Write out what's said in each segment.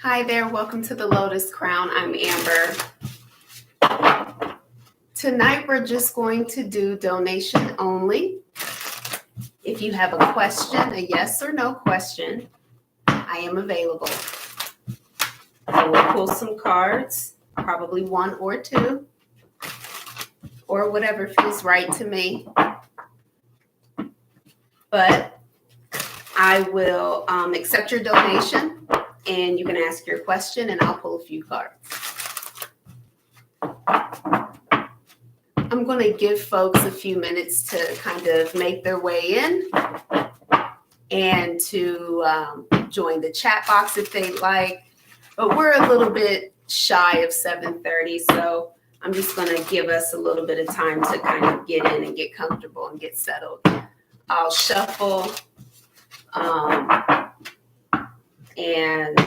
Hi there, welcome to the Lotus Crown. I'm Amber. Tonight we're just going to do donation only. If you have a question, a yes or no question, I am available. I will pull some cards, probably one or two, or whatever feels right to me. But I will accept your donation, and you can ask your question, and I'll pull a few cards. I'm going to give folks a few minutes to kind of make their way in and to join the chat box if they'd like. But we're a little bit shy of 7:30, so I'm just going to give us a little bit of time to kind of get in and get comfortable and get settled. I'll shuffle and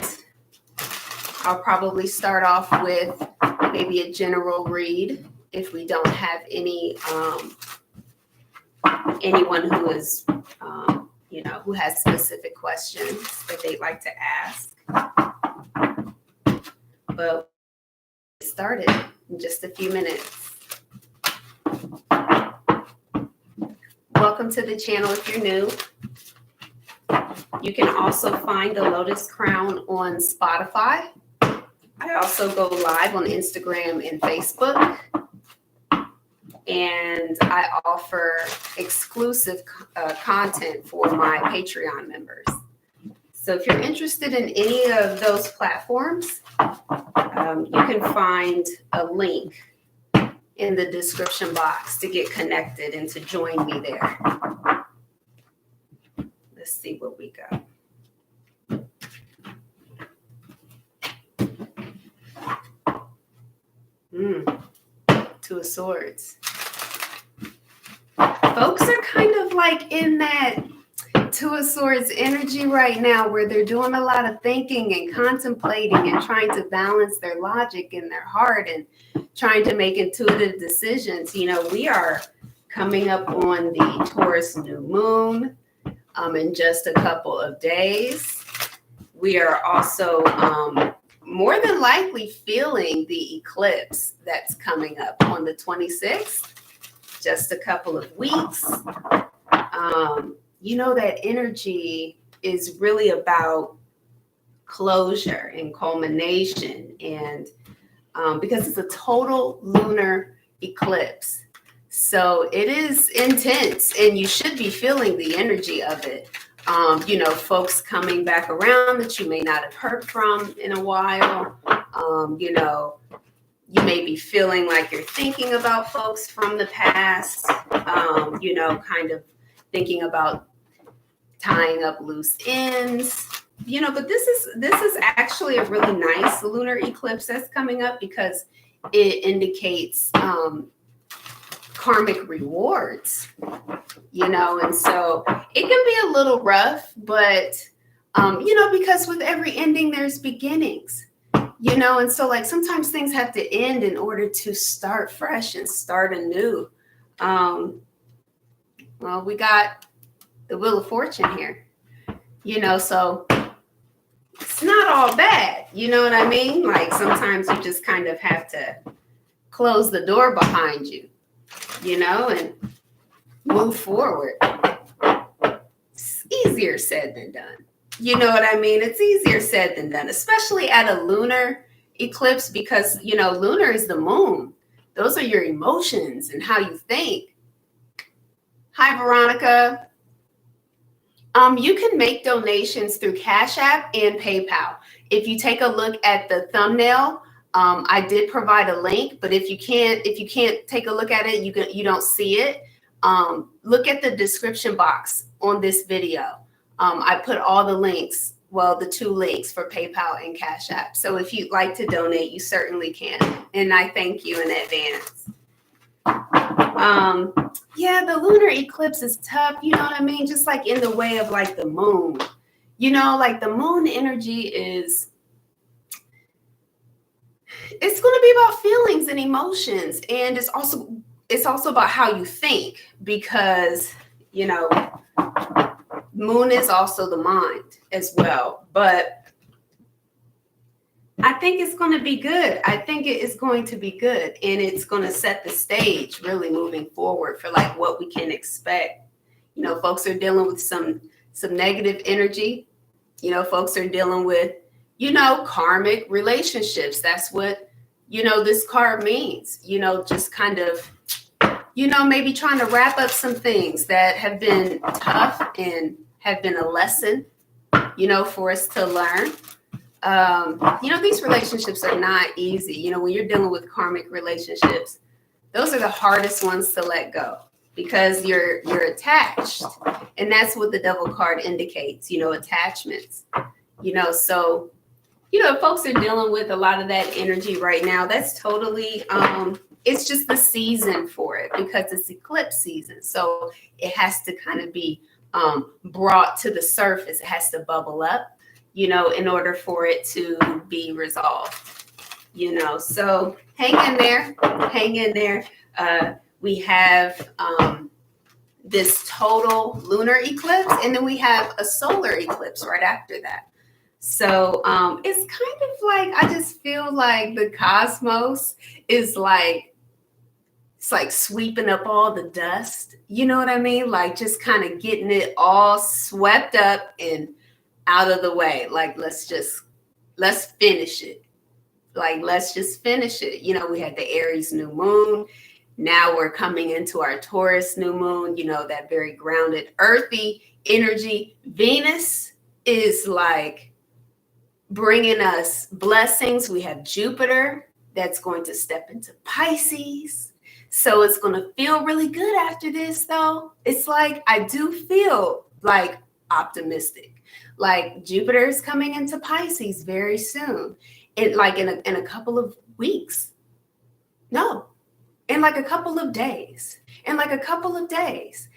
I'll probably start off with maybe a general read if we don't have anyone who is who has specific questions that they'd like to ask. But we'll get started in just a few minutes. Welcome to the channel if you're new. You can also find the Lotus Crown on Spotify. I also go live on Instagram and Facebook. And I offer exclusive content for my Patreon members. So if you're interested in any of those platforms, you can find a link in the description box to get connected and to join me there. Let's see what we got. Two of Swords. Folks are kind of like in that Two of Swords energy right now where they're doing a lot of thinking and contemplating and trying to balance their logic in their heart and trying to make intuitive decisions. You know, we are coming up on the Taurus new moon in just a couple of days. We are also more than likely feeling the eclipse that's coming up on the 26th. Just a couple of weeks. That energy is really about closure and culmination, and because it's a total lunar eclipse. So it is intense, and you should be feeling the energy of it. Folks coming back around that you may not have heard from in a while. You may be feeling like you're thinking about folks from the past, kind of thinking about tying up loose ends, but this is actually a really nice lunar eclipse that's coming up because it indicates karmic rewards, and so it can be a little rough, but, because with every ending, there's beginnings. And so like sometimes things have to end in order to start fresh and start anew. Well, we got the Wheel of Fortune here, so it's not all bad. You know what I mean? Like sometimes you just kind of have to close the door behind you, and move forward. It's easier said than done. You know what I mean? It's easier said than done, especially at a lunar eclipse because, lunar is the moon. Those are your emotions and how you think. Hi, Veronica. You can make donations through Cash App and PayPal. If you take a look at the thumbnail, I did provide a link, but if you can't take a look at it, you don't see it. Look at the description box on this video. I put all the links, the two links for PayPal and Cash App. So if you'd like to donate, you certainly can. And I thank you in advance. The lunar eclipse is tough. You know what I mean? Just like in the way of like the moon, like the moon energy it's going to be about feelings and emotions. And it's also about how you think because, moon is also the mind as well. But I think it's going to be good. I think it is going to be good, and it's going to set the stage really moving forward for like what we can expect. You know, folks are dealing with some negative energy. You know, folks are dealing with, you know, karmic relationships. That's what, you know, this card means. You know, just kind of, you know, maybe trying to wrap up some things that have been tough and have been a lesson, you know, for us to learn. You know, these relationships are not easy. You know, when you're dealing with karmic relationships, those are the hardest ones to let go because you're attached. And that's what the devil card indicates, you know, attachments. You know, so, you know, folks are dealing with a lot of that energy right now. That's totally it's just the season for it because it's eclipse season. So it has to kind of be brought to the surface. It has to bubble up, you know, in order for it to be resolved, you know. So hang in there, hang in there. We have this total lunar eclipse, and then we have a solar eclipse right after that. So it's kind of like, I just feel like the cosmos is like, it's like sweeping up all the dust. You know what I mean? Like just kind of getting it all swept up and out of the way. Like, let's finish it. Like, let's just finish it. You know, we had the Aries new moon. Now we're coming into our Taurus new moon, you know, that very grounded, earthy energy. Venus is like bringing us blessings. We have Jupiter that's going to step into Pisces. So it's going to feel really good after this, though. It's like, I do feel like optimistic. Like Jupiter is coming into Pisces very soon. In a couple of weeks. No, in like a couple of days. In like a couple of days,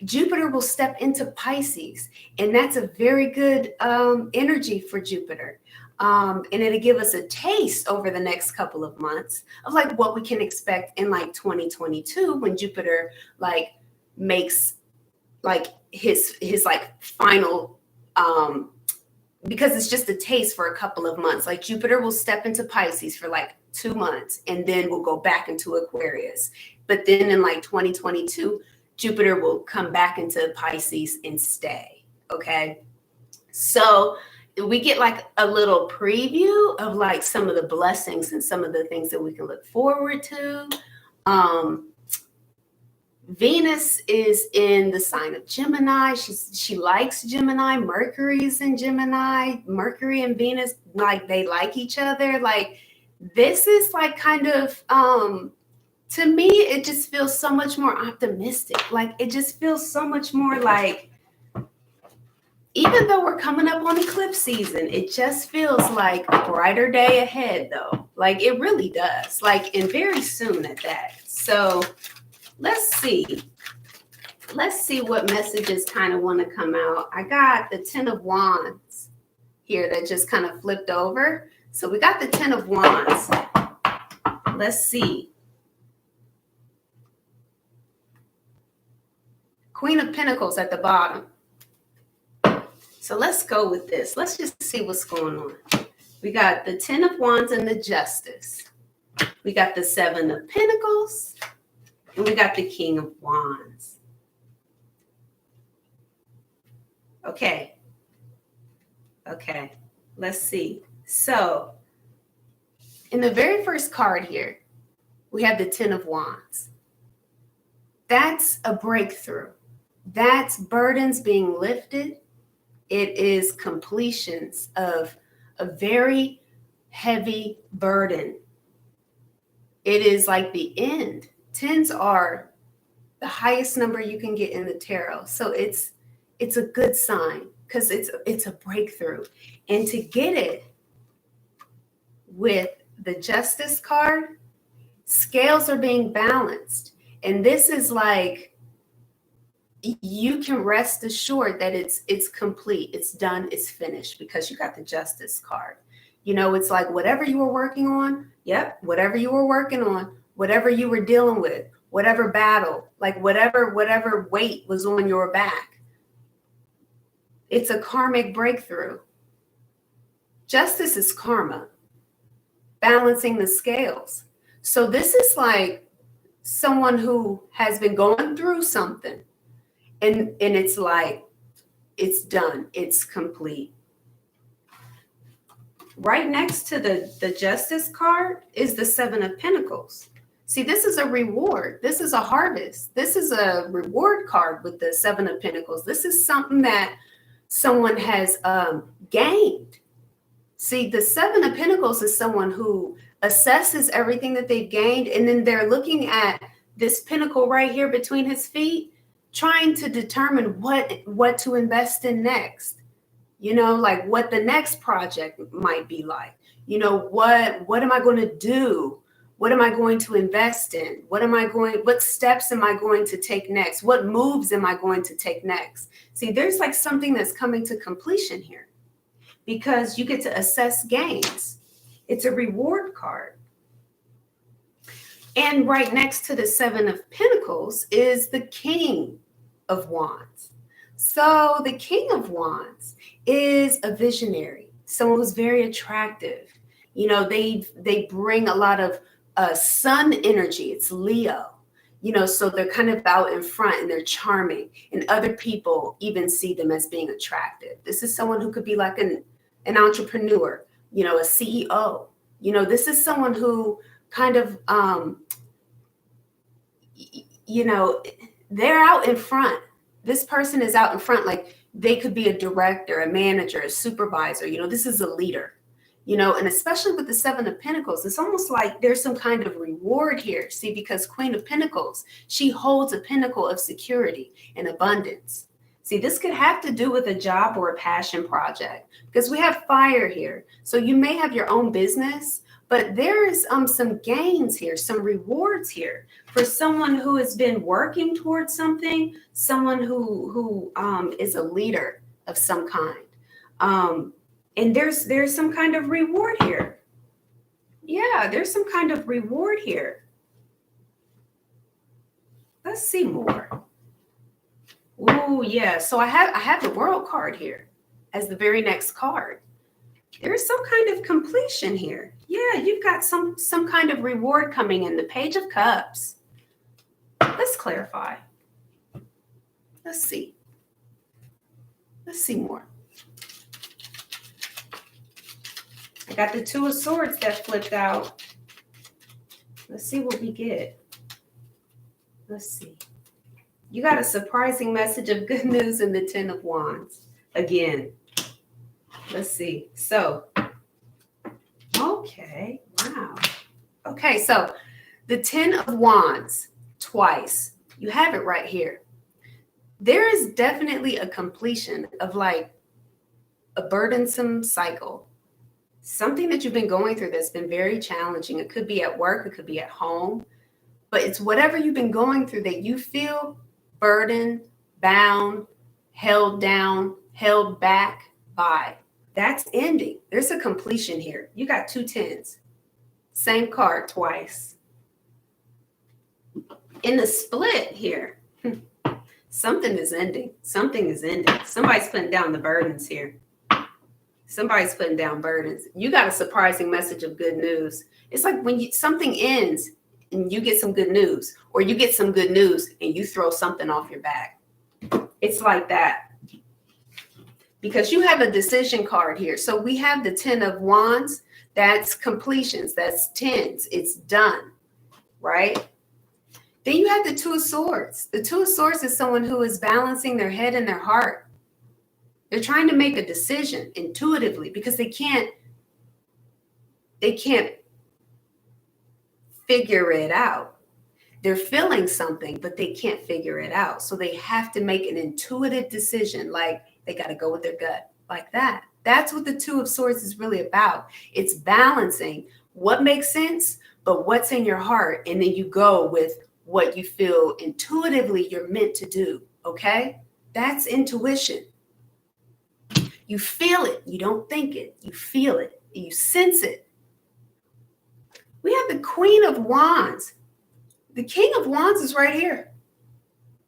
Jupiter will step into Pisces. And that's a very good energy for Jupiter. And it'll give us a taste over the next couple of months of like what we can expect in like 2022 when Jupiter like makes like his like final because it's just a taste for a couple of months. Like Jupiter will step into Pisces for like 2 months and then we'll go back into Aquarius. But then in like 2022, Jupiter will come back into Pisces and stay. Okay. So we get like a little preview of like some of the blessings and some of the things that we can look forward to. Venus is in the sign of Gemini. She likes Gemini. Mercury's in Gemini. Mercury and Venus, like they like each other. Like this is like kind of, to me, it just feels so much more optimistic. Like it just feels so much more like, even though we're coming up on eclipse season, it just feels like a brighter day ahead though. Like it really does. Like, and very soon at that. So let's see what messages kind of want to come out. I got the 10 of Wands here that just kind of flipped over. So we got the 10 of Wands. Let's see. Queen of Pentacles at the bottom. So let's go with this. Let's just see what's going on. We got the 10 of Wands and the Justice. We got the 7 of Pentacles. And we got the King of Wands. Okay. Okay. Let's see. So, in the very first card here, we have the 10 of Wands. That's a breakthrough. That's burdens being lifted. It is completions of a very heavy burden. It is like the end. Tens are the highest number you can get in the tarot. So it's a good sign because it's a breakthrough. And to get it with the Justice card, scales are being balanced. And this is like, you can rest assured that it's complete, it's done, it's finished because you got the Justice card. You know, it's like whatever you were working on, whatever you were working on, whatever you were dealing with, whatever battle, like whatever weight was on your back. It's a karmic breakthrough. Justice is karma. balancing the scales. So this is like someone who has been going through something, and it's like, it's done, it's complete. Right next to the Justice card is the Seven of Pentacles. See, this is a reward. This is a harvest. This is a reward card with the Seven of Pentacles. This is something that someone has gained. See, the Seven of Pentacles is someone who assesses everything that they've gained, and then they're looking at this pinnacle right here between his feet, trying to determine what to invest in next. You know, like what the next project might be like. You know, what am I going to do? What am I going to invest in? What steps am I going to take next? What moves am I going to take next? See, there's like something that's coming to completion here because you get to assess gains. It's a reward card. And right next to the Seven of Pentacles is the King of Wands. So the King of Wands is a visionary, someone who's very attractive. You know, they bring a lot of sun energy. It's Leo, you know, so they're kind of out in front and they're charming, and other people even see them as being attractive. This is someone who could be like an entrepreneur, you know, a CEO. You know, this is someone who kind of, you know, they're out in front. This person is out in front, like they could be a director, a manager, a supervisor. You know, this is a leader, you know, and especially with the Seven of Pentacles, it's almost like there's some kind of reward here. See, because Queen of Pentacles, she holds a pinnacle of security and abundance. See, this could have to do with a job or a passion project because we have fire here. So you may have your own business, but there is some gains here, some rewards here for someone who has been working towards something, someone who is a leader of some kind. And there's some kind of reward here. Yeah, there's some kind of reward here. Let's see more. Oh, yeah. So I have the World card here as the very next card. There's some kind of completion here. Yeah, you've got some kind of reward coming in. The Page of Cups. Let's clarify. Let's see. Let's see more. I got the Two of Swords that flipped out. Let's see what we get. Let's see. You got a surprising message of good news in the Ten of Wands. Again. Let's see. So, okay. Wow. Okay, so the Ten of Wands twice. You have it right here. There is definitely a completion of like a burdensome cycle. Something that you've been going through that's been very challenging. It could be at work, it could be at home, but it's whatever you've been going through that you feel burdened, bound, held down, held back by. That's ending. There's a completion here. You got two tens. Same card twice. In the split here, something is ending. Something is ending. Somebody's putting down the burdens here. Somebody's putting down burdens. You got a surprising message of good news. It's like when something ends and you get some good news, or you get some good news and you throw something off your back. It's like that. Because you have a decision card here. So we have the Ten of Wands. That's completions. That's tens. It's done. Right? Then you have the Two of Swords. The Two of Swords is someone who is balancing their head and their heart. They're trying to make a decision intuitively because they can't figure it out. They're feeling something, but they can't figure it out. So they have to make an intuitive decision, like they got to go with their gut, like that. That's what the Two of Swords is really about. It's balancing what makes sense, but what's in your heart. And then you go with what you feel intuitively you're meant to do. Okay? That's intuition. You feel it. You don't think it. You feel it. You sense it. We have the Queen of Wands. The King of Wands is right here.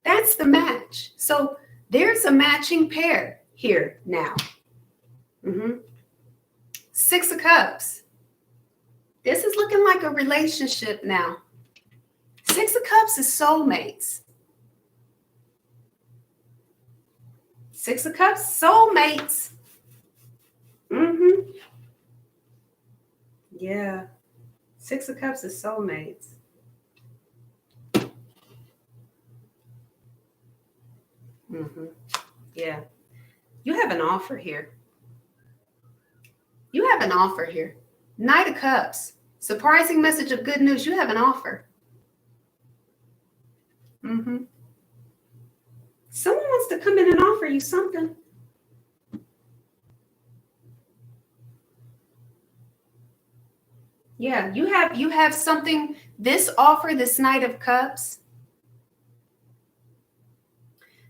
That's the match. So there's a matching pair here now. Six of Cups. This is looking like a relationship now. Six of Cups is soulmates. Six of Cups, soulmates. Yeah. Six of Cups is soulmates. Yeah. You have an offer here. You have an offer here. Knight of Cups. Surprising message of good news. You have an offer. Someone wants to come in and offer you something. Yeah, you have something. This offer, this Knight of Cups.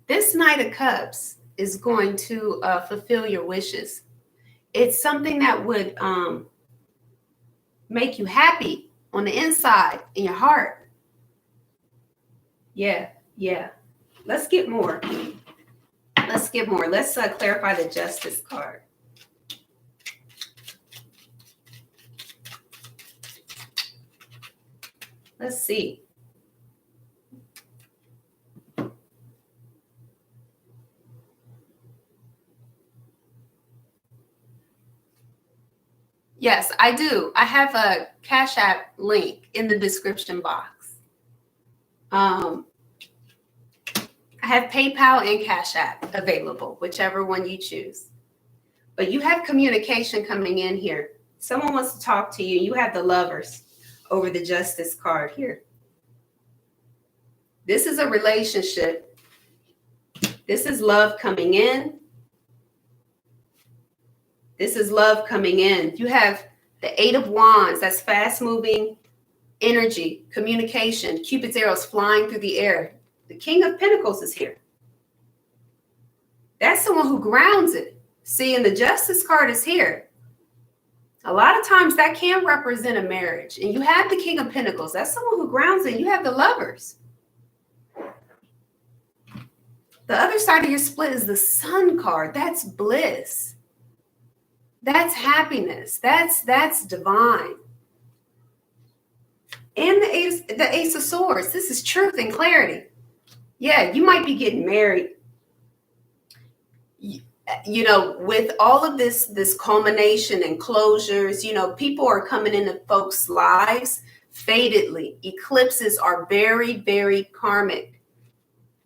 This Knight of Cups is going to fulfill your wishes. It's something that would make you happy on the inside, in your heart. Yeah. Let's get more. Let's clarify the Justice card. Let's see. Yes, I do. I have a Cash App link in the description box. I have PayPal and Cash App available, whichever one you choose. But you have communication coming in here. Someone wants to talk to you. You have the Lovers over the Justice card here. This is a relationship. This is love coming in. This is love coming in. You have the Eight of Wands. That's fast-moving energy, communication, Cupid's arrows flying through the air. The King of Pentacles is here. That's someone who grounds it. See, and the Justice card is here. A lot of times that can represent a marriage. And you have the King of Pentacles. That's someone who grounds it. You have the Lovers. The other side of your split is the Sun card. That's bliss. That's happiness. That's divine. And the Ace of Swords. This is truth and clarity. Yeah, you might be getting married. You know, with all of this culmination and closures, you know, people are coming into folks' lives fatedly. Eclipses are very, very karmic.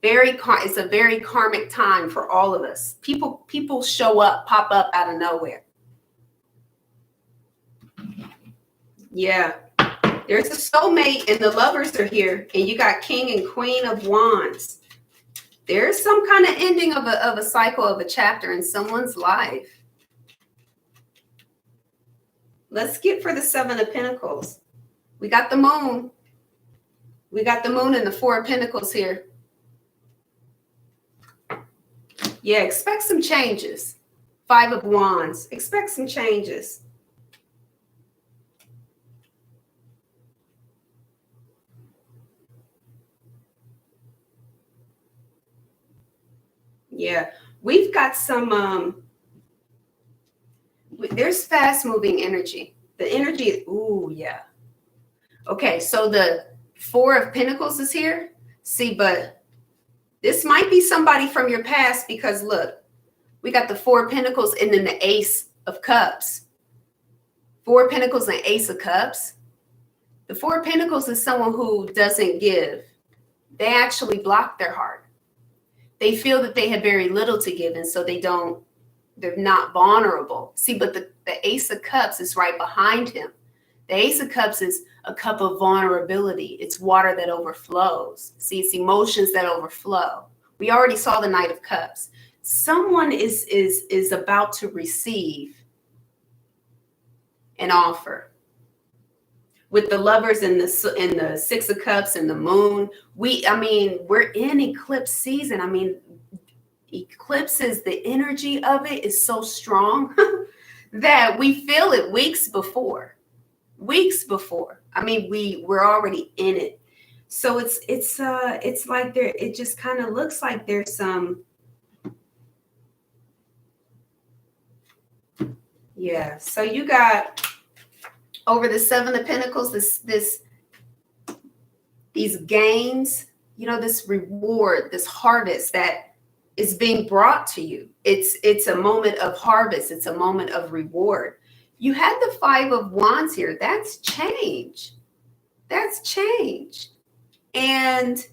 It's a very karmic time for all of us. People show up, pop up out of nowhere. Yeah. There's a soulmate and the Lovers are here, and you got King and Queen of Wands. There's some kind of ending of a cycle, of a chapter in someone's life. Let's get for the Seven of Pentacles. We got the Moon. We got the Moon and the Four of Pentacles here. Yeah, expect some changes. Five of Wands. Expect some changes. Yeah, we've got some, there's fast moving energy. The energy, ooh, yeah. Okay, so the Four of Pentacles is here. See, but this might be somebody from your past, because look, we got the Four of Pentacles and then the Ace of Cups. Four of Pentacles and Ace of Cups. The Four of Pentacles is someone who doesn't give. They actually block their heart. They feel that they have very little to give, and so they're not vulnerable. See, but the Ace of Cups is right behind him. The Ace of Cups is a cup of vulnerability. It's water that overflows. See, it's emotions that overflow. We already saw the Knight of Cups. Someone is about to receive an offer. With the Lovers and the Six of Cups and the Moon, we're in eclipse season. I mean, eclipses, the energy of it is so strong that we feel it weeks before. I mean, we're already in it. So it's like it just kind of looks like there's some. Yeah. So you got over the Seven of Pentacles, these gains, you know, this reward, this harvest that is being brought to you. It's a moment of harvest. It's a moment of reward. You had the Five of Wands here. That's change. That's change. And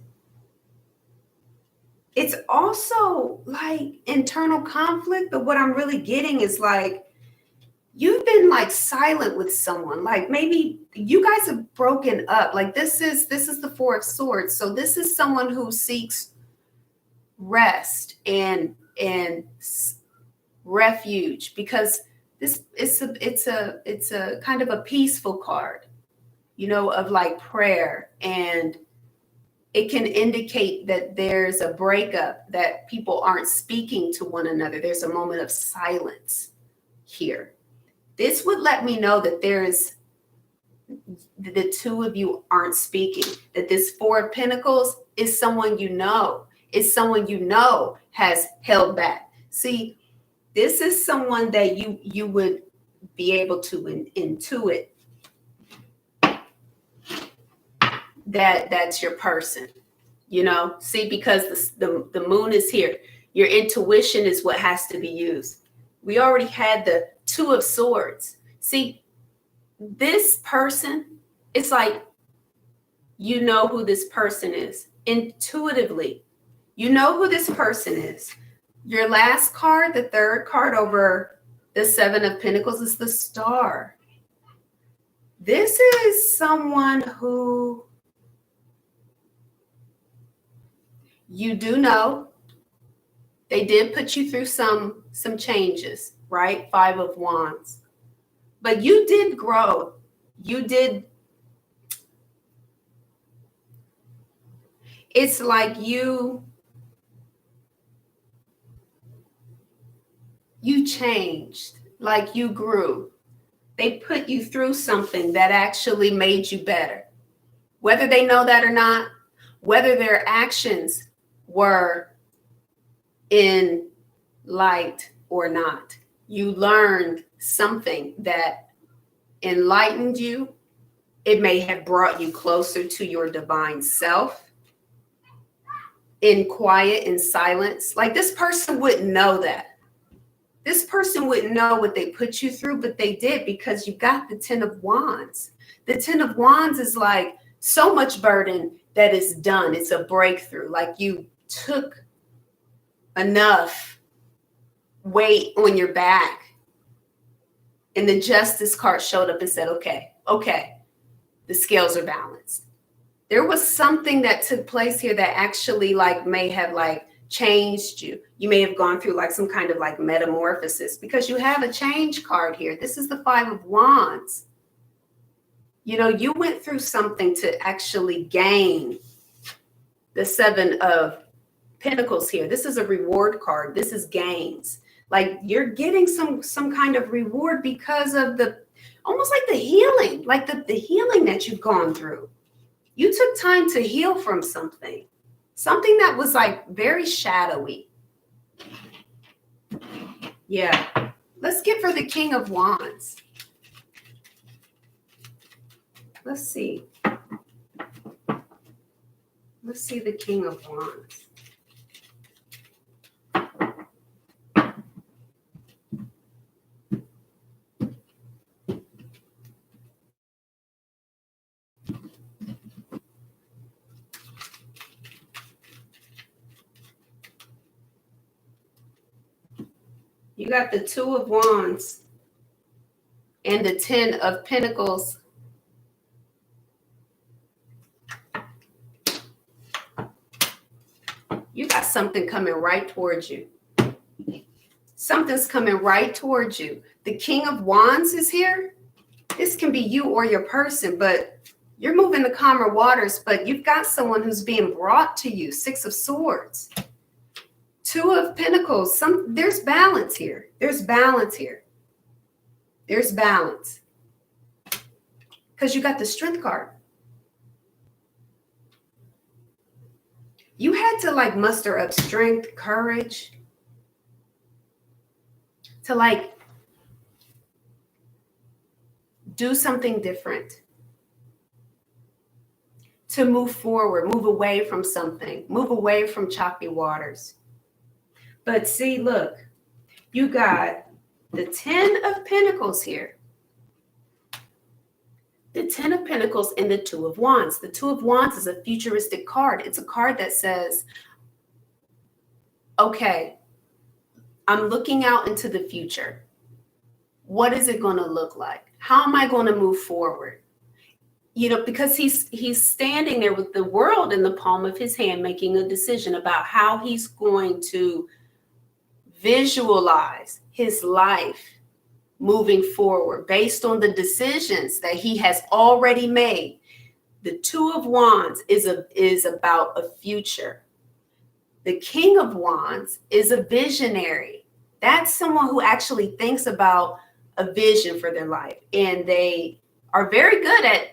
it's also like internal conflict, but what I'm really getting is like, you've been like silent with someone, like maybe you guys have broken up. Like this is the Four of Swords. So this is someone who seeks rest and refuge, because this it's a kind of a peaceful card, you know, of like prayer, and it can indicate that there's a breakup, that people aren't speaking to one another. There's a moment of silence here. This would let me know that the two of you aren't speaking, that this Four of Pentacles is someone you know, has held back. See, this is someone that you would be able to intuit that's your person, you know. See, because the moon is here, your intuition is what has to be used. We already had the Two of Swords. See, this person, it's like, you know who this person is intuitively. You know who this person is. Your last card, the third card over the Seven of Pentacles, is the Star. This is someone who you do know. They did put you through some changes, right? Five of Wands. But you did grow. You did. It's like you changed, like you grew. They put you through something that actually made you better. Whether they know that or not, whether their actions were in light or not, you learned something that enlightened you. It may have brought you closer to your divine self in quiet, in silence. Like this person wouldn't know that. This person wouldn't know what they put you through, but they did, because you got the Ten of Wands. The Ten of Wands is like so much burden that is done. It's a breakthrough. Like you took enough weight on your back, and the Justice card showed up and said, okay, the scales are balanced. There was something that took place here that actually like may have like changed you. You may have gone through like some kind of like metamorphosis, because you have a change card here. This is the Five of Wands. You know, you went through something to actually gain the Seven of Pentacles here. This is a reward card. This is gains. Like you're getting some kind of reward because of the, almost like the healing, like the healing that you've gone through. You took time to heal from something that was like very shadowy. Yeah. Let's get for the King of Wands. Let's see. Let's see the King of Wands. You got the Two of Wands and the Ten of Pentacles. You got something coming right towards you. Something's coming right towards you. The King of Wands is here. This can be you or your person, but you're moving to calmer waters, but you've got someone who's being brought to you. Six of Swords. Two of Pentacles. There's balance here. There's balance here. There's balance. Because you got the Strength card. You had to like muster up strength, courage to like do something different, to move forward, move away from something, move away from choppy waters. But see, look, you got the 10 of Pentacles here. The 10 of Pentacles and the 2 of Wands. The 2 of Wands is a futuristic card. It's a card that says, okay, I'm looking out into the future. What is it going to look like? How am I going to move forward? You know, because he's standing there with the world in the palm of his hand, making a decision about how he's going to visualize his life moving forward based on the decisions that he has already made. The 2 of Wands is about a future. The King of Wands is a visionary. That's someone who actually thinks about a vision for their life, and they are very good at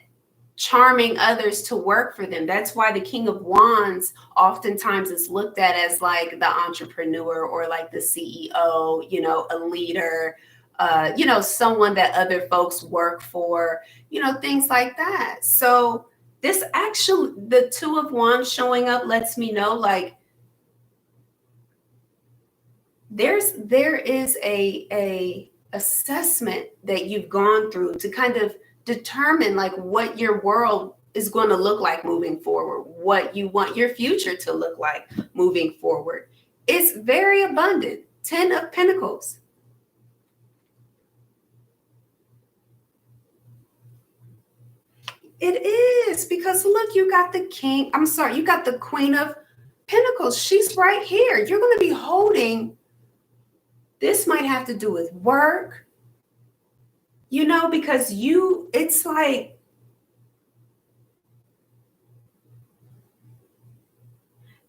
charming others to work for them. That's why the King of Wands oftentimes is looked at as like the entrepreneur or like the CEO, you know, a leader, you know, someone that other folks work for, you know, things like that. So this actually, the 2 of Wands showing up lets me know, like, there is a assessment that you've gone through to kind of determine like what your world is going to look like moving forward, what you want your future to look like moving forward. It's very abundant. 10 of Pentacles. It is, because look, you got the king. I'm sorry, you got the Queen of Pentacles. She's right here. You're going to be holding. This might have to do with work, you know, because it's like,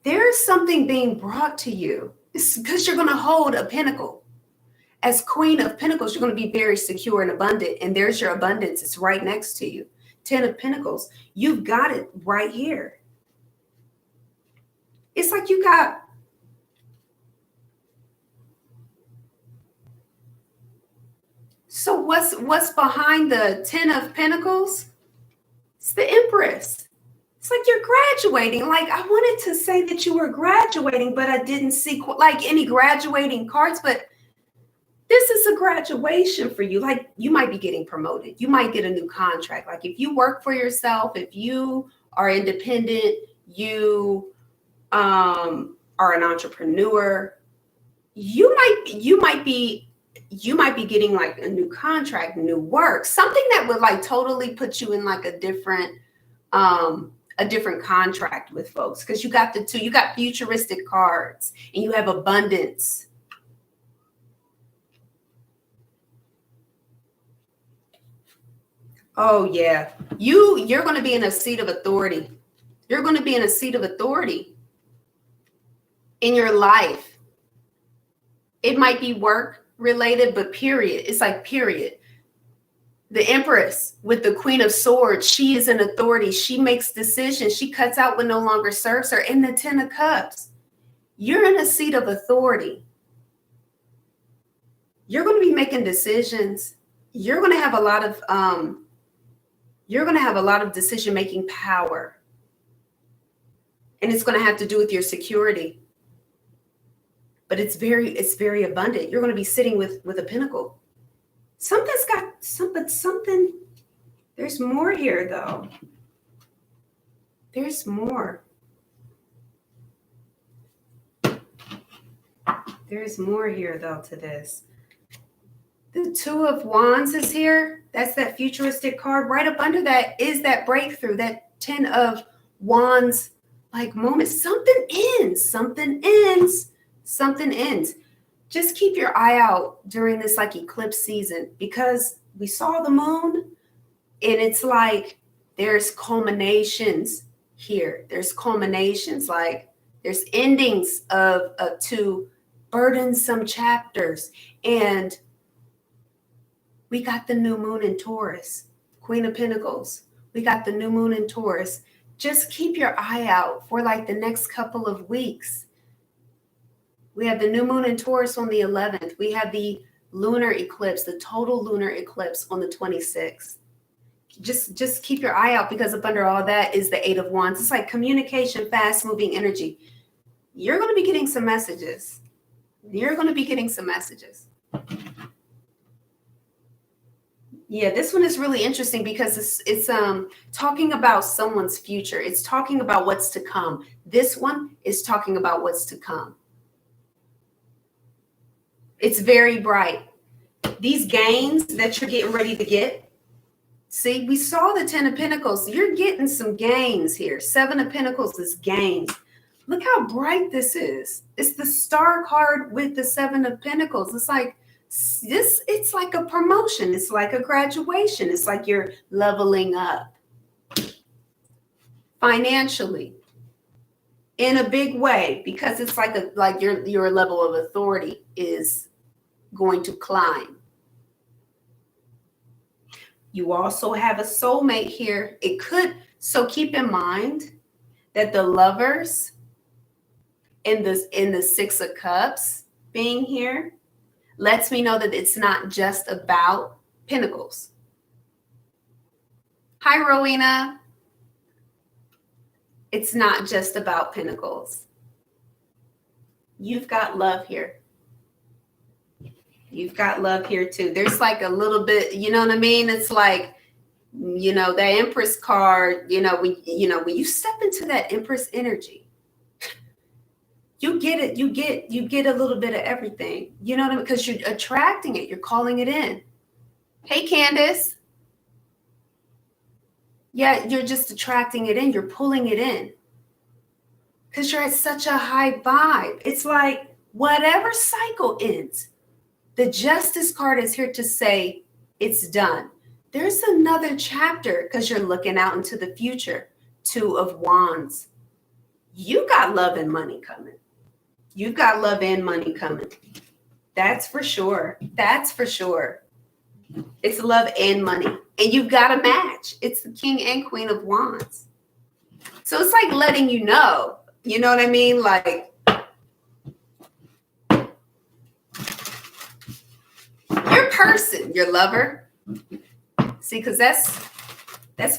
there's something being brought to you. It's because you're going to hold a pentacle. As Queen of Pentacles, you're going to be very secure and abundant. And there's your abundance. It's right next to you. 10 of Pentacles. You've got it right here. It's like you got. So what's behind the 10 of Pentacles? It's the Empress. It's like you're graduating. Like, I wanted to say that you were graduating, but I didn't see like any graduating cards. But this is a graduation for you. Like, you might be getting promoted. You might get a new contract. Like, if you work for yourself, if you are independent, you are an entrepreneur, you might be getting like a new contract, new work, something that would like totally put you in like a different contract with folks, because you got the 2, you got futuristic cards and you have abundance. Oh yeah, you're going to be in a seat of authority. You're going to be in a seat of authority in your life. It might be work related, but period. It's like period. The Empress with the Queen of Swords, she is an authority. She makes decisions. She cuts out what no longer serves her. And the 10 of Cups, you're in a seat of authority. You're going to be making decisions. You're going to have a lot of decision-making power. And it's going to have to do with your security. But it's very abundant. You're going to be sitting with a pentacle. Something's got something. There's more here, though. There's more. There's more here, though, to this. The 2 of Wands is here. That's that futuristic card. Right up under that is that breakthrough, that 10 of Wands like moment. Something ends. Something ends. Something ends. Just keep your eye out during this like eclipse season, because we saw the moon and it's like there's culminations here. There's culminations, like there's endings of to burdensome chapters. And we got the new moon in Taurus, Queen of Pentacles. We got the new moon in Taurus. Just keep your eye out for like the next couple of weeks. We have the new moon in Taurus on the 11th. We have the lunar eclipse, the total lunar eclipse on the 26th. just keep your eye out, because up under all that is the Eight of Wands. It's like communication, fast moving energy. You're going to be getting some messages. You're going to be getting some messages. Yeah, this one is really interesting because it's talking about someone's future. It's talking about what's to come. This one is talking about what's to come. It's very bright. These gains that you're getting ready to get. See, we saw the 10 of Pentacles. You're getting some gains here. 7 of Pentacles is gains. Look how bright this is. It's the Star card with the 7 of Pentacles. It's like this. It's like a promotion. It's like a graduation. It's like you're leveling up financially in a big way, because it's like your level of authority is going to climb. You also have a soulmate here. So keep in mind that the Lovers in the 6 of Cups being here lets me know that it's not just about Pentacles. Hi, Rowena. It's not just about Pentacles. You've got love here. You've got love here too. There's like a little bit, you know what I mean? It's like, the Empress card, when you step into that Empress energy, you get it. You get a little bit of everything. You know what I mean? Because you're attracting it. You're calling it in. Hey, Candace. Yeah, you're just attracting it in. You're pulling it in. Because you're at such a high vibe. It's like whatever cycle ends, the Justice card is here to say it's done. There's another chapter because you're looking out into the future. 2 of Wands. You got love and money coming. You got love and money coming. That's for sure. That's for sure. It's love and money. And you've got a match. It's the King and Queen of Wands. So it's like letting you know. You know what I mean? Like, your person, your lover. See, because that's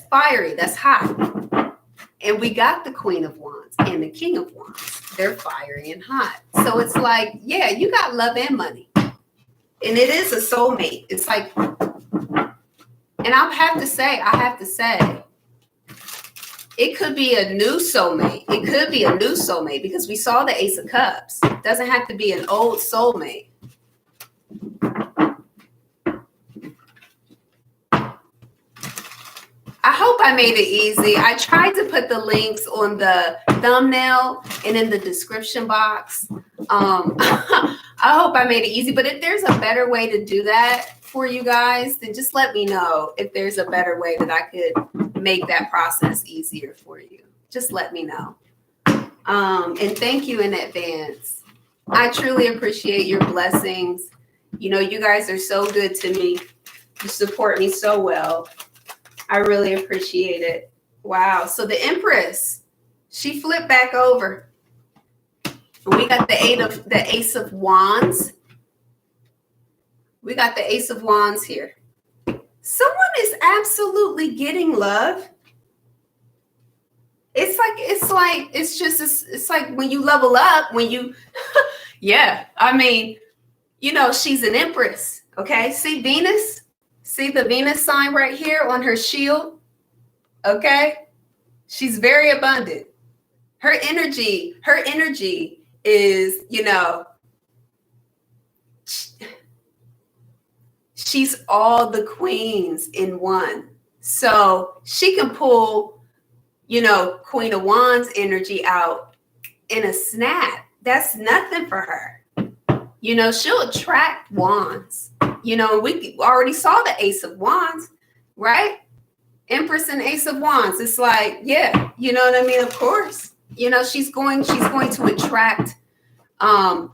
fiery. That's hot. And we got the Queen of Wands and the King of Wands. They're fiery and hot. So it's like, yeah, you got love and money. And it is a soulmate. It's like, and I have to say, it could be a new soulmate. It could be a new soulmate because we saw the Ace of Cups. It doesn't have to be an old soulmate. I hope I made it easy. I tried to put the links on the thumbnail and in the description box. I hope I made it easy, but if there's a better way to do that for you guys, then just let me know if there's a better way that I could make that process easier for you. Just let me know. And thank you in advance. I truly appreciate your blessings. You guys are so good to me. You support me so well. I really appreciate it. Wow. So the Empress, she flipped back over. We got the Ace of Wands. We got the Ace of Wands here. Someone is absolutely getting love. It's like when you level up, yeah, I mean, she's an Empress. Okay. See Venus? See the Venus sign right here on her shield? Okay. She's very abundant. Her energy is, she's all the queens in one. So she can pull, Queen of Wands energy out in a snap. That's nothing for her. She'll attract wands. We already saw the Ace of Wands, right? Empress and Ace of Wands. It's like, yeah, you know what I mean? Of course. She's going to attract not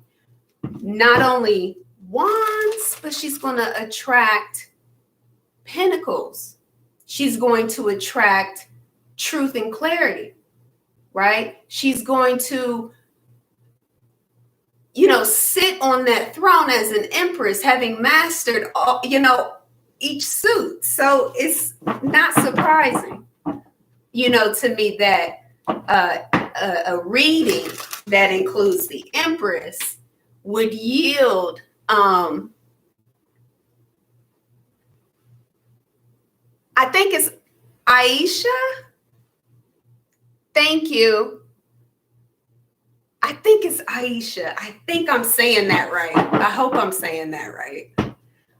only wands, but she's going to attract pentacles. She's going to attract truth and clarity, right? She's going to sit on that throne as an empress, having mastered all, each suit. So it's not surprising, to me that a reading that includes the Empress would yield I think it's Aisha. Thank you. I think it's Aisha. I think I'm saying that right. I hope I'm saying that right.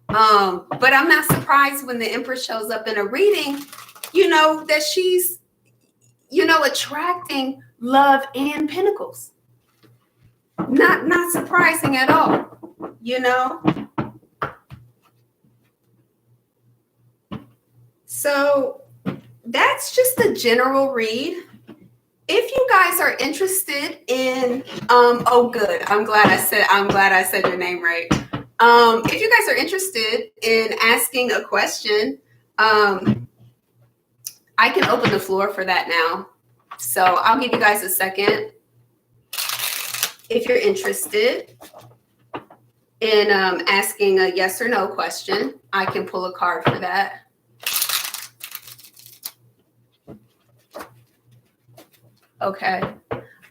But I'm not surprised when the Empress shows up in a reading, that she's, attracting love and pentacles. Not surprising at all, So that's just a general read. If you guys are interested in, oh, good. I'm glad I said your name right. If you guys are interested in asking a question, I can open the floor for that now. So I'll give you guys a second. If you're interested in asking a yes or no question, I can pull a card for that. Okay.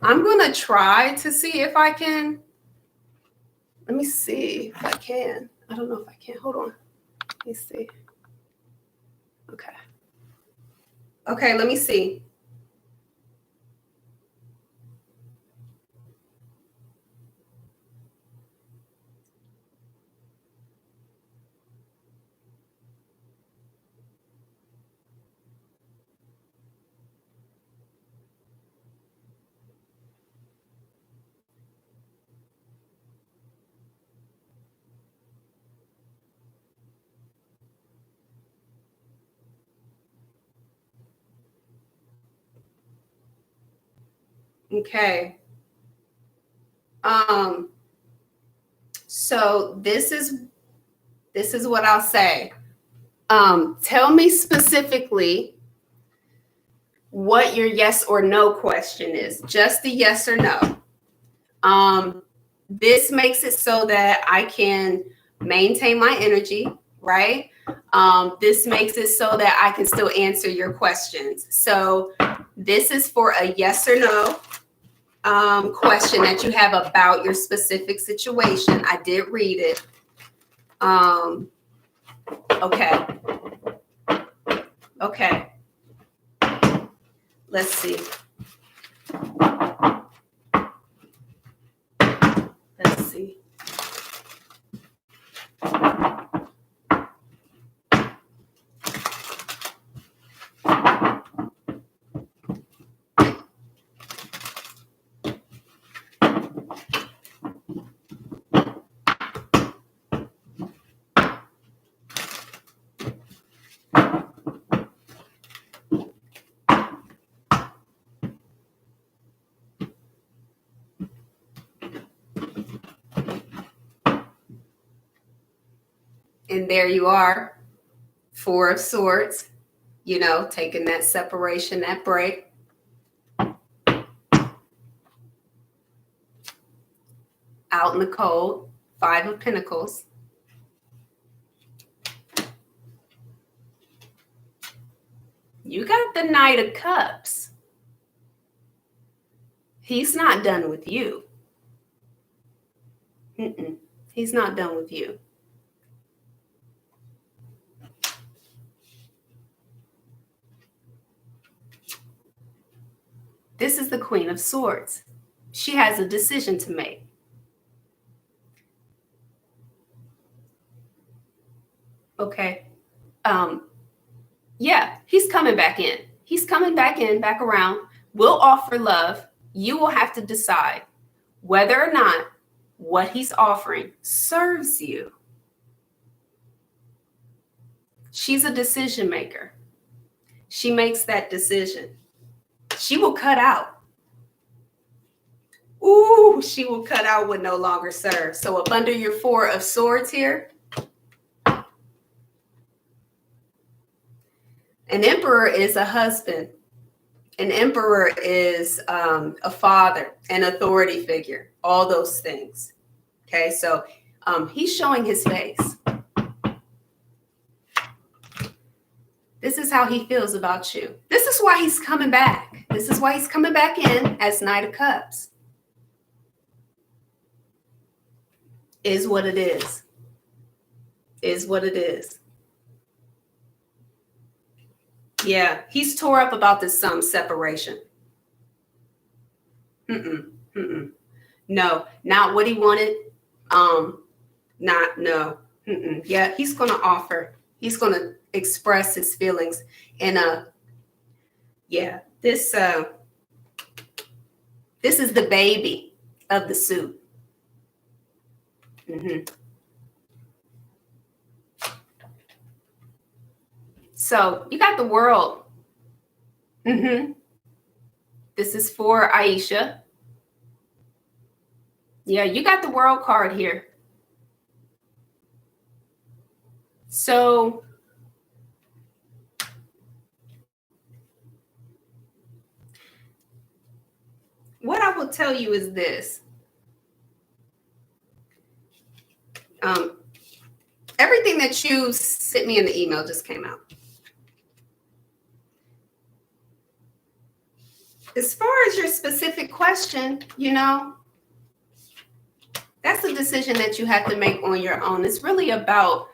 I'm going to try to see if I can. Let me see if I can. I don't know if I can. Hold on. Let me see. Okay. Okay, let me see. Okay. So this is what I'll say. Tell me specifically what your yes or no question is. Just the yes or no. This makes it so that I can maintain my energy, right? This makes it so that I can still answer your questions. So this is for a yes or no question that you have about your specific situation. I did read it. Okay. Okay. Let's see. Let's see. And there you are, Four of Swords, taking that separation, that break. Out in the cold, Five of Pentacles. You got the Knight of Cups. He's not done with you. He's not done with you. This is the Queen of Swords. She has a decision to make. Okay. Yeah, he's coming back in. He's coming back in, back around. We'll offer love. You will have to decide whether or not what he's offering serves you. She's a decision maker. She makes that decision. She will cut out. Ooh, she will cut out what no longer serves. So up under your Four of Swords here, an Emperor is a husband. An Emperor is a father, an authority figure, all those things. Okay, so he's showing his face. This is how he feels about you. This is why he's coming back. This is why he's coming back in as Knight of Cups. Is what it is. Is what it is. Yeah, he's tore up about this separation. No, not what he wanted. No. Yeah, he's going to offer. He's going to express his feelings in this is the baby of the suit. So you got the World. This is for Aisha. Yeah, you got the World card here. So what I will tell you is this. Everything that you sent me in the email just came out. As far as your specific question, that's a decision that you have to make on your own. It's really about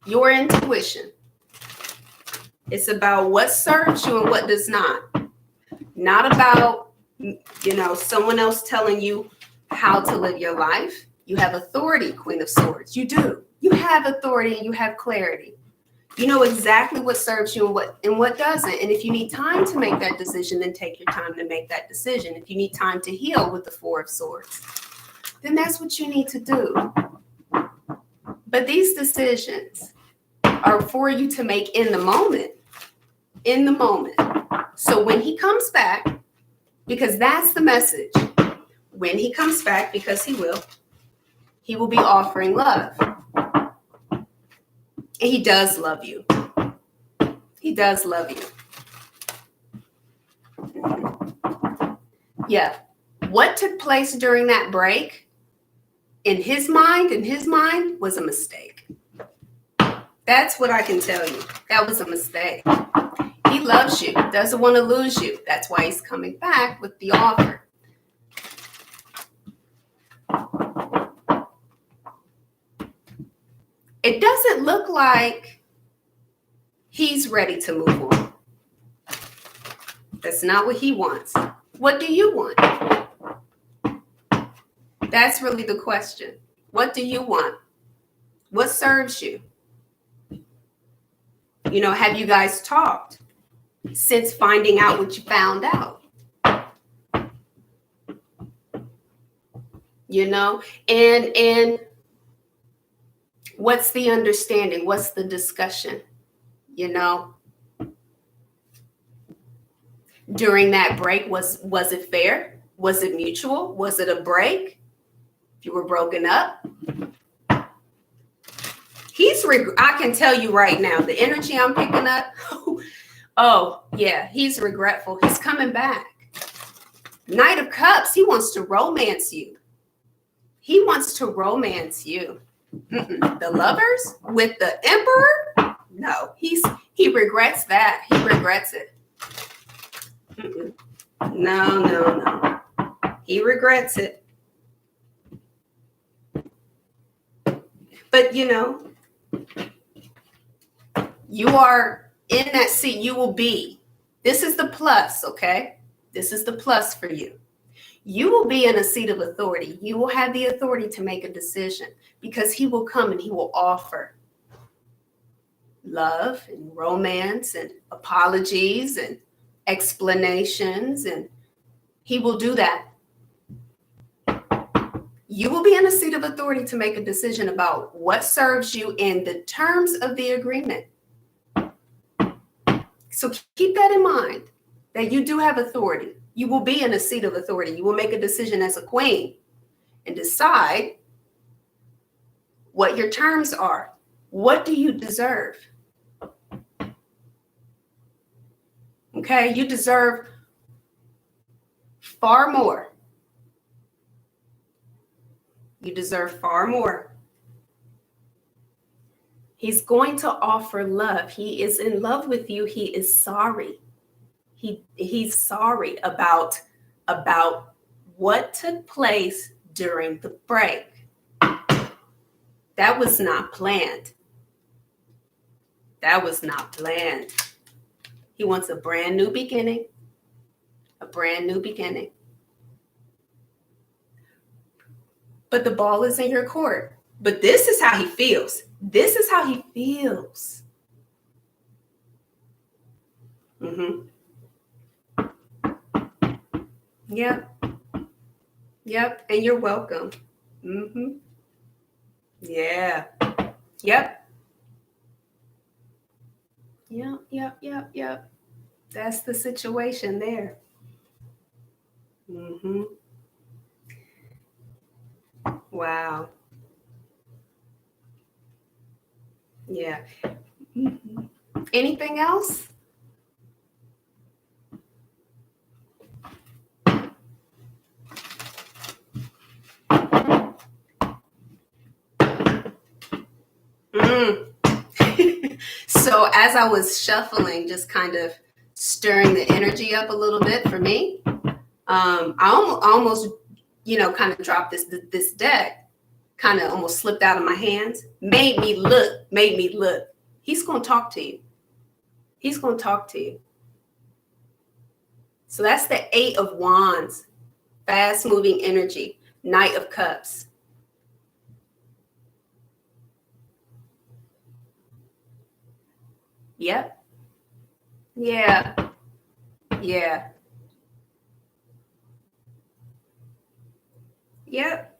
your intuition. It's about what serves you and what does not. Not about, someone else telling you how to live your life. You have authority, Queen of Swords. You do. You have authority and you have clarity. You know exactly what serves you and what doesn't. And if you need time to make that decision, then take your time to make that decision. If you need time to heal with the Four of Swords, then that's what you need to do. But these decisions are for you to make in the moment. In the moment. So when he comes back, because that's the message. When he comes back, because he will be offering love. And he does love you. He does love you. Yeah. What took place during that break, in his mind, was a mistake. That's what I can tell you. That was a mistake. He loves you, doesn't want to lose you. That's why he's coming back with the offer. It doesn't look like he's ready to move on. That's not what he wants. What do you want? That's really the question. What do you want? What serves you? Have you guys talked since finding out what you found out? And what's the understanding? What's the discussion? During that break, was it fair? Was it mutual? Was it a break? If you were broken up? I can tell you right now, the energy I'm picking up, oh, yeah, he's regretful. He's coming back. Knight of Cups, he wants to romance you. He wants to romance you. The Lovers with the Emperor? No, he regrets that. He regrets it. No. He regrets it. But you are in that seat. You will be. This is the plus, okay? This is the plus for you. You will be in a seat of authority. You will have the authority to make a decision because he will come and he will offer love and romance and apologies and explanations, and he will do that. You will be in a seat of authority to make a decision about what serves you in the terms of the agreement. So keep that in mind, that you do have authority. You will be in a seat of authority. You will make a decision as a queen and decide what your terms are. What do you deserve? Okay, you deserve far more. You deserve far more. He's going to offer love. He is in love with you. He is sorry. He's sorry about what took place during the break. That was not planned. That was not planned. He wants a brand new beginning. A brand new beginning. But the ball is in your court. But this is how he feels. This is how he feels. Mm-hmm. Yep. Yep. And you're welcome. Mm-hmm. Yeah. Yep. Yep. That's the situation there. Mm-hmm. Wow. Yeah. Mm-hmm. Anything else? So as I was shuffling, just kind of stirring the energy up a little bit for me, I almost, kind of dropped this deck, kind of almost slipped out of my hands, made me look. He's going to talk to you. He's going to talk to you. So that's the 8 of Wands, fast moving energy, Knight of Cups. Yep. Yeah. Yeah. Yep.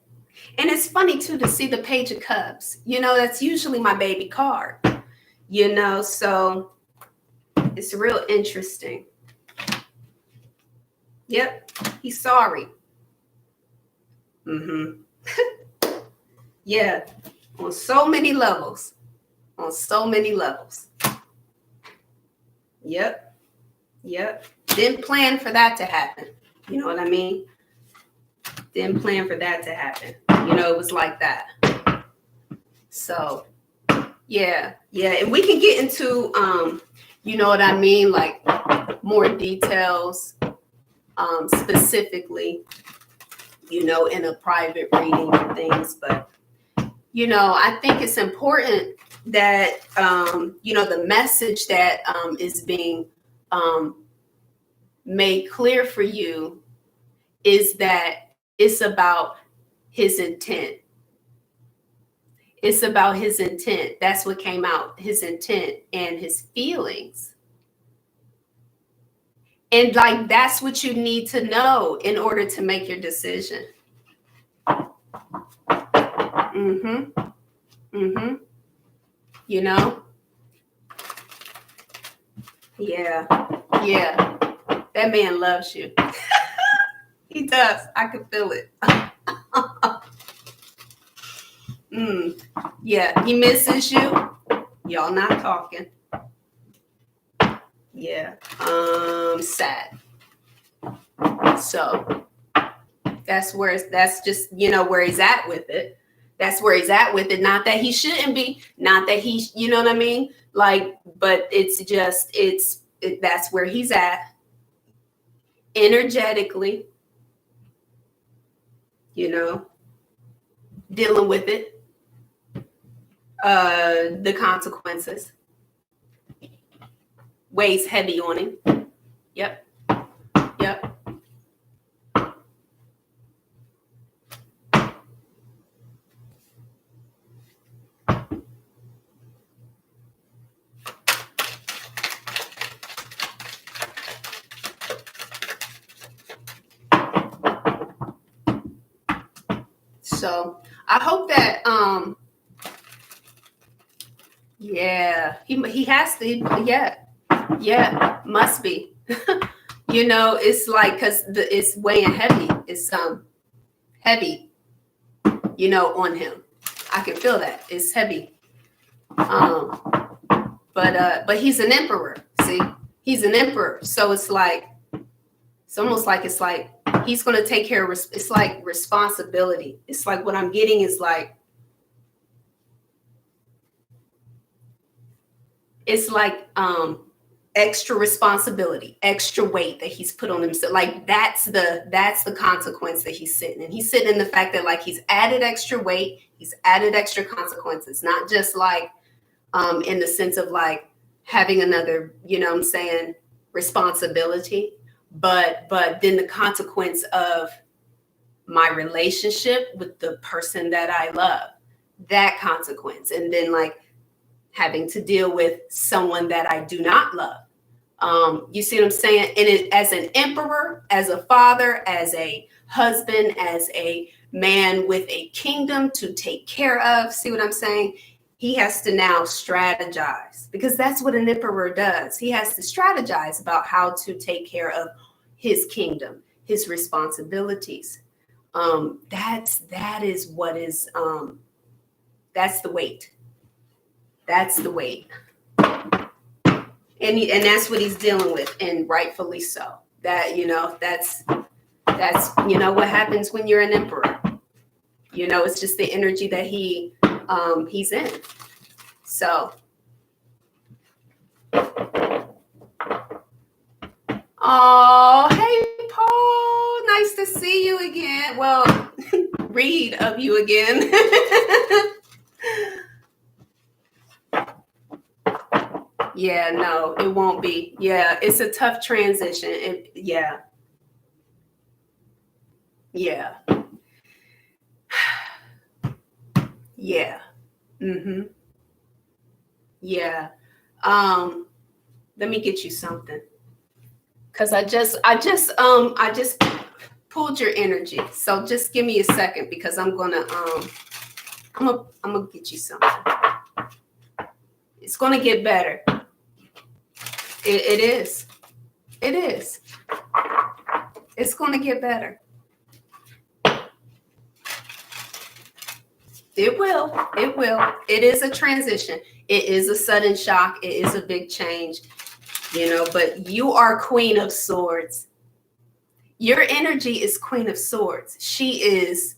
And it's funny too to see the Page of Cups. That's usually my baby card. So it's real interesting. Yep. He's sorry. Mm-hmm. Yeah. On so many levels. Yep. Didn't plan for that to happen. You know what I mean? Didn't plan for that to happen. It was like that. So, yeah. And we can get into, what I mean? Like more details, specifically, in a private reading and things. But, I think it's important that, the message that is being made clear for you is that it's about his intent. It's about his intent. That's what came out, his intent and his feelings. And that's what you need to know in order to make your decision. Yeah. That man loves you. He does. I can feel it. Yeah, he misses you. Y'all not talking. Yeah. Sad. So that's just, where he's at with it. That's where he's at with it. Not that he shouldn't be, not that he, you know what I mean? But it's just, that's where he's at energetically, dealing with it, the consequences, weighs heavy on him. Yep. So I hope that he has to, must be. It's like, because it's weighing heavy. It's heavy, on him. I can feel that. It's heavy. But he's an emperor. See, he's an emperor. So it's almost like he's going to take care of, it's like responsibility. It's like what I'm getting is like, it's like extra responsibility, extra weight that he's put on himself. Like that's the consequence that he's sitting in. He's sitting in the fact that like he's added extra weight, he's added extra consequences, not just like in the sense of like having another, you know what I'm saying, responsibility, but then the consequence of my relationship with the person that I love, that consequence, and then like having to deal with someone that I do not love. You see what I'm saying? And it, as an emperor, as a father, as a husband, as a man with a kingdom to take care of, see what I'm saying? He has to now strategize, because that's what an emperor does. He has to strategize about how to take care of his kingdom, his responsibilities. That is what is, that's the weight. That's the weight. And that's what he's dealing with, and rightfully so. That, you know, that's, you know, what happens when you're an emperor. You know, it's just the energy that he's in. So, oh, hey, Paul, nice to see you again. Well, read of you again. Yeah, no, it won't be. Yeah, it's a tough transition. Yeah. Yeah. Yeah. Mm-hmm. Yeah. Let me get you something. Cause I just pulled your energy. So just give me a second, because I'm gonna get you something. It's gonna get better. It is. It is. It's gonna get better. It will. It will. It is a transition. It is a sudden shock. It is a big change, you know, but you are Queen of Swords. Your energy is Queen of Swords. She is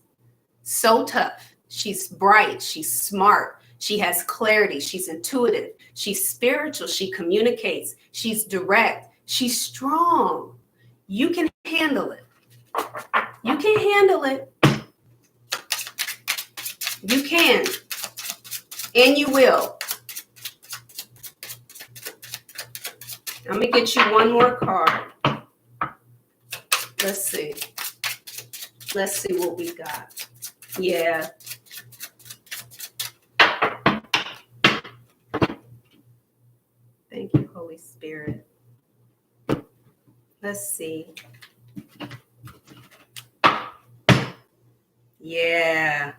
so tough. She's bright. She's smart. She has clarity. She's intuitive. She's spiritual. She communicates. She's direct. She's strong. You can handle it. You can handle it. You can. And you will. I'm going to get you one more card. Let's see. Let's see what we got. Yeah. Thank you, Holy Spirit. Let's see. Yeah.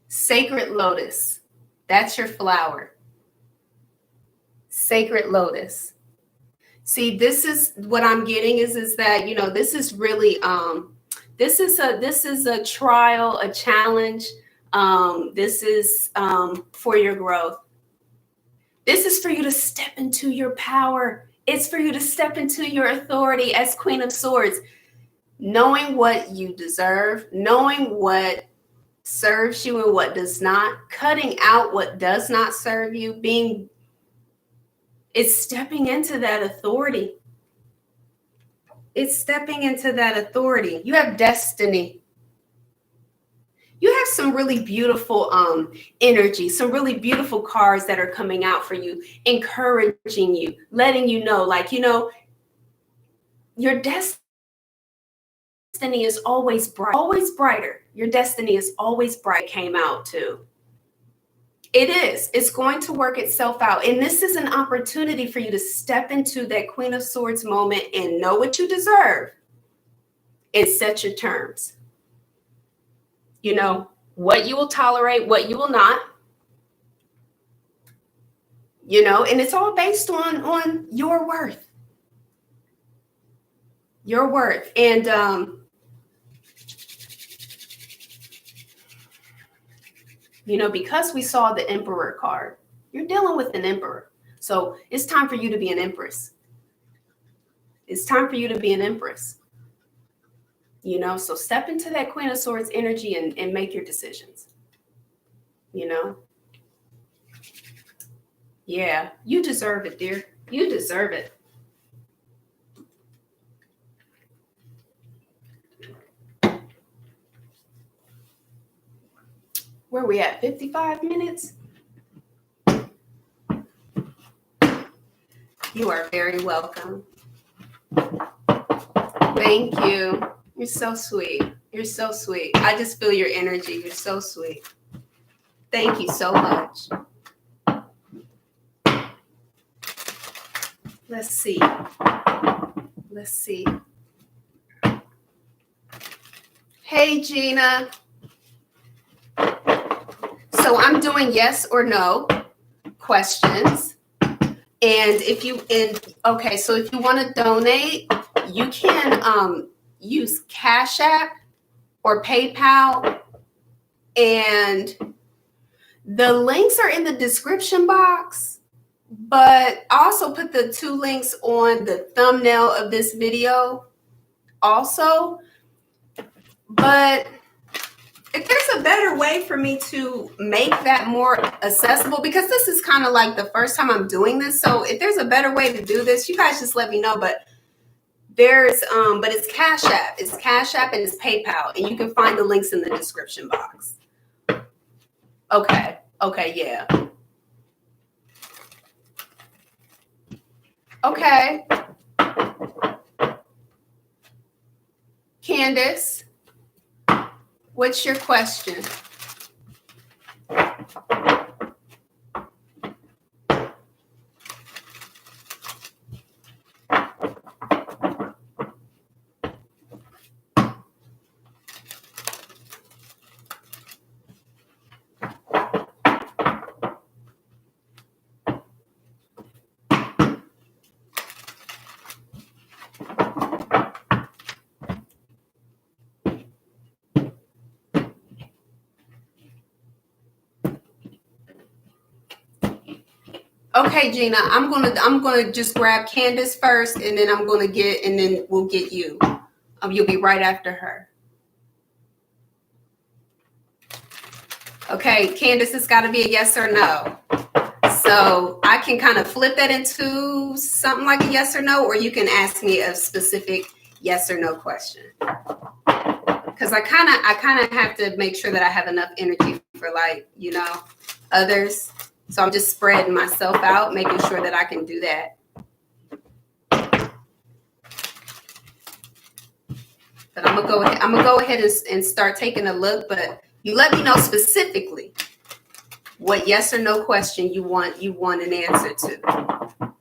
Sacred lotus. That's your flower. Sacred lotus. See, this is what I'm getting is that, you know, this is really this is a trial, a challenge. This is for your growth. This is for you to step into your power. It's for you to step into your authority as Queen of Swords, knowing what you deserve, knowing what serves you and what does not, cutting out what does not serve you, it's stepping into that authority. It's stepping into that authority. You have destiny. You have some really beautiful energy, some really beautiful cards that are coming out for you, encouraging you, letting you know, like, you know, your destiny is always bright, always brighter. Your destiny is always bright. Came out too. It is. It's going to work itself out. And this is an opportunity for you to step into that Queen of Swords moment and know what you deserve and set your terms. You know, what you will tolerate, what you will not. You know, and it's all based on your worth. Your worth. And you know, because we saw the Emperor card, you're dealing with an Emperor. So it's time for you to be an Empress. It's time for you to be an Empress. You know, so step into that Queen of Swords energy and make your decisions. You know? Yeah, you deserve it, dear. You deserve it. Where are we at? 55 minutes? You are very welcome. Thank you. You're so sweet. You're so sweet. I just feel your energy. You're so sweet. Thank you so much. Let's see. Let's see. Hey, Gina. So I'm doing yes or no questions. And if you okay, so if you want to donate, you can use Cash App or PayPal, and the links are in the description box. But I also put the 2 links on the thumbnail of this video also. But if there's a better way for me to make that more accessible, because this is kind of like the first time I'm doing this. So if there's a better way to do this, you guys just let me know. But there's, but it's Cash App. It's Cash App and it's PayPal. And you can find the links in the description box. Okay. Okay. Yeah. Okay. Candace, what's your question? Okay, Gina, I'm gonna just grab Candace first, and then then we'll get you. You'll be right after her. Okay, Candace, it's got to be a yes or no. So I can kind of flip that into something like a yes or no, or you can ask me a specific yes or no question. Because I kind of have to make sure that I have enough energy for, like, you know, others. So I'm just spreading myself out, making sure that I can do that. But I'm gonna go ahead and start taking a look. But you let me know specifically what yes or no question you want an answer to.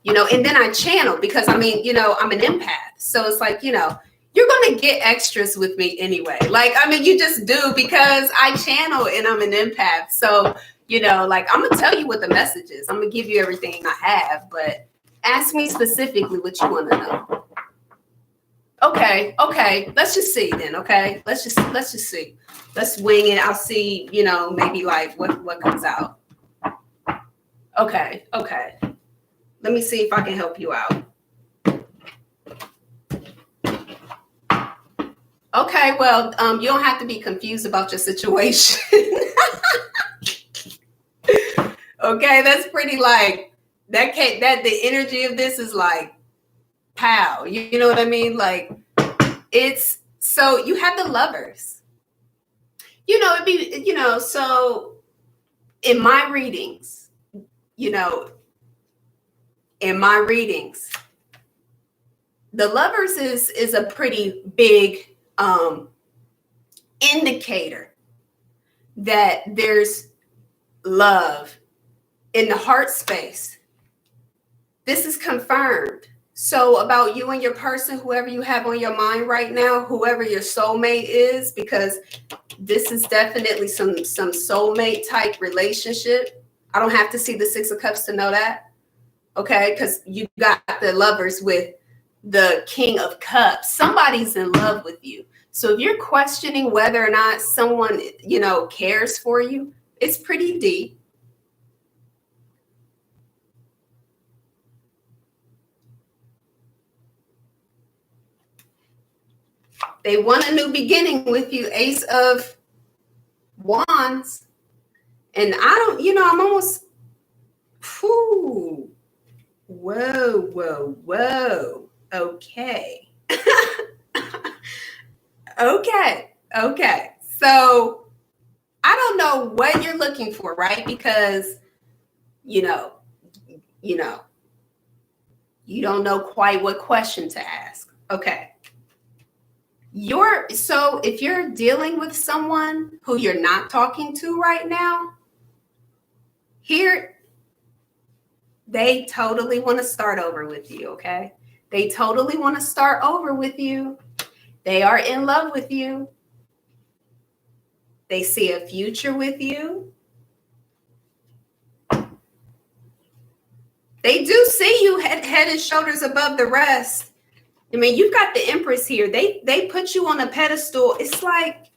You know, and then I channel, because I mean, you know, I'm an empath, so it's like, you know, you're gonna get extras with me anyway. Like, I mean, you just do, because I channel and I'm an empath. So, you know, like, I'm gonna tell you what the message is. I'm gonna give you everything I have, but ask me specifically what you want to know. Okay, let's just see then. Okay, let's just see. Let's wing it. I'll see, you know, maybe like what comes out. Okay. Let me see if I can help you out. Okay, well, you don't have to be confused about your situation. Okay, that's pretty, like, that the energy of this is like, pow, you know what I mean? Like, it's, so you have the Lovers. You know, it'd be, you know, so in my readings, you know, the Lovers is a pretty big indicator that there's love in the heart space. This is confirmed. So about you and your person, whoever you have on your mind right now, whoever your soulmate is, because this is definitely some soulmate type relationship. I don't have to see the 6 of Cups to know that. Okay, because you got the Lovers with the King of Cups. Somebody's in love with you. So if you're questioning whether or not someone, you know, cares for you, it's pretty deep. They want a new beginning with you, Ace of Wands. And I don't, you know, I'm almost, Whoa. Okay. Okay. So I don't know what you're looking for, right? Because, you know, you don't know quite what question to ask. Okay. So if you're dealing with someone who you're not talking to right now, here, they totally want to start over with you, okay? They totally want to start over with you. They are in love with you. They see a future with you. They do see you head and shoulders above the rest. I mean, you've got the Empress here. They put you on a pedestal. It's like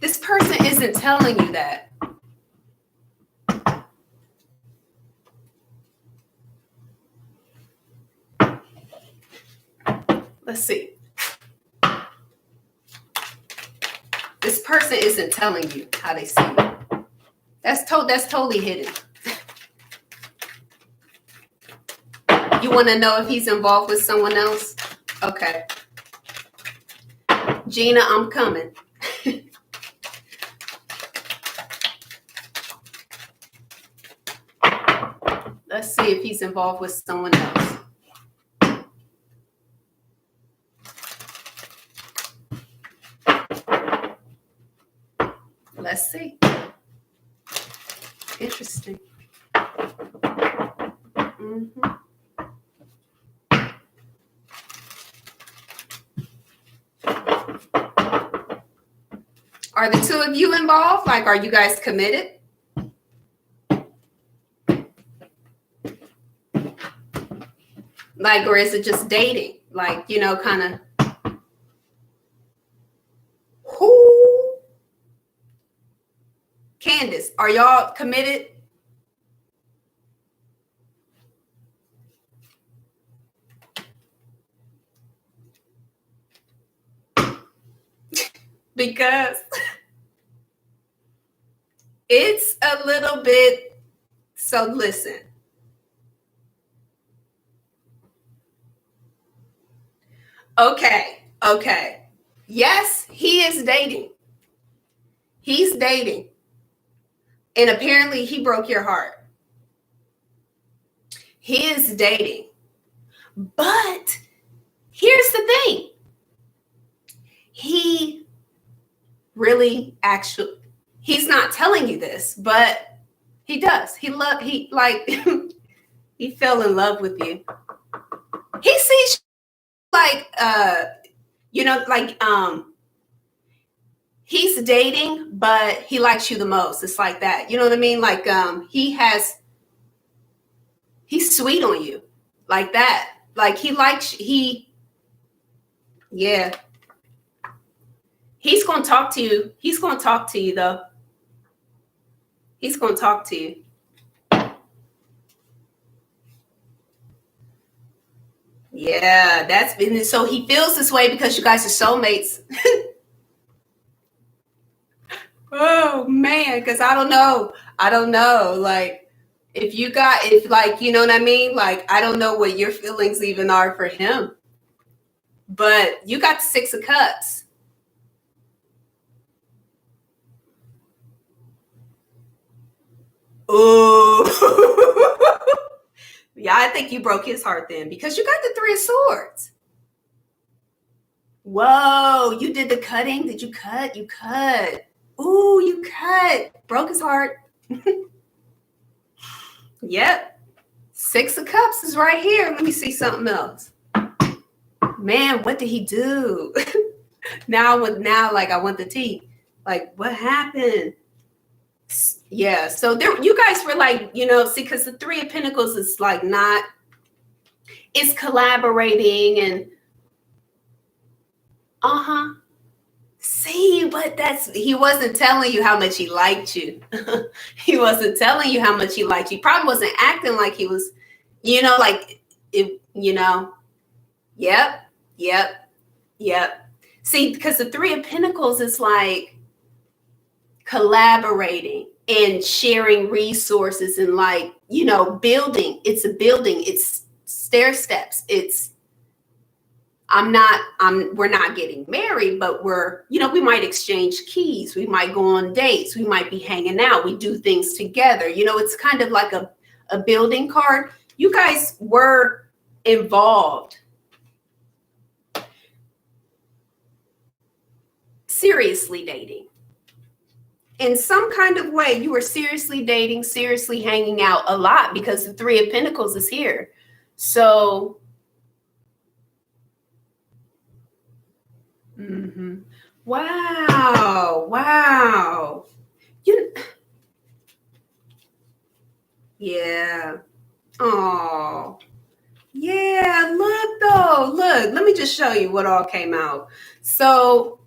this person isn't telling you that. Let's see. This person isn't telling you how they see you. That's totally hidden. You want to know if he's involved with someone else? Okay. Gina, I'm coming. Let's see if he's involved with someone else. Let's see. Interesting. Are the two of you involved? Like, are you guys committed? Like, or is it just dating? Like, kind of. Who? Candace, are y'all committed? Because it's a little bit. So listen. Okay. Yes, he is dating. He's dating. And apparently he broke your heart. He is dating. But here's the thing. He really he's not telling you this, but he does. He fell in love with you. He sees he's dating, but he likes you the most. It's like that. You know what I mean? Like, he's sweet on you like that. Like yeah. He's going to talk to you. He's going to talk to you though. He's going to talk to you. Yeah, that's been so he feels this way because you guys are soulmates. Oh man, because I don't know. Like if you know what I mean? Like, I don't know what your feelings even are for him. But you got the 6 of Cups. Oh. Yeah, I think you broke his heart then because you got the 3 of Swords. Whoa, you did the cutting. Did you cut? You cut. Ooh, you cut. Broke his heart. Yep. 6 of Cups is right here. Let me see something else. Man, what did he do? Now, like, I want the tea. Like, what happened? Yeah, so there, you guys were like, see, because the 3 of Pentacles is like not, it's collaborating and, See, but he wasn't telling you how much he liked you. He wasn't telling you how much he liked you. He probably wasn't acting like he was, like, Yep. See, because the 3 of Pentacles is like collaborating. and sharing resources and like, you know, building. It's a building. It's stair steps. We're not getting married, but we're, you know, we might exchange keys. We might go on dates. We might be hanging out. We do things together. You know, it's kind of like a building card. You guys were involved. Seriously dating. In some kind of way, you were seriously dating, seriously hanging out a lot, because the Three of Pentacles is here. So, wow. Yeah. Oh, yeah. Look, though. Look, let me just show you what all came out. So,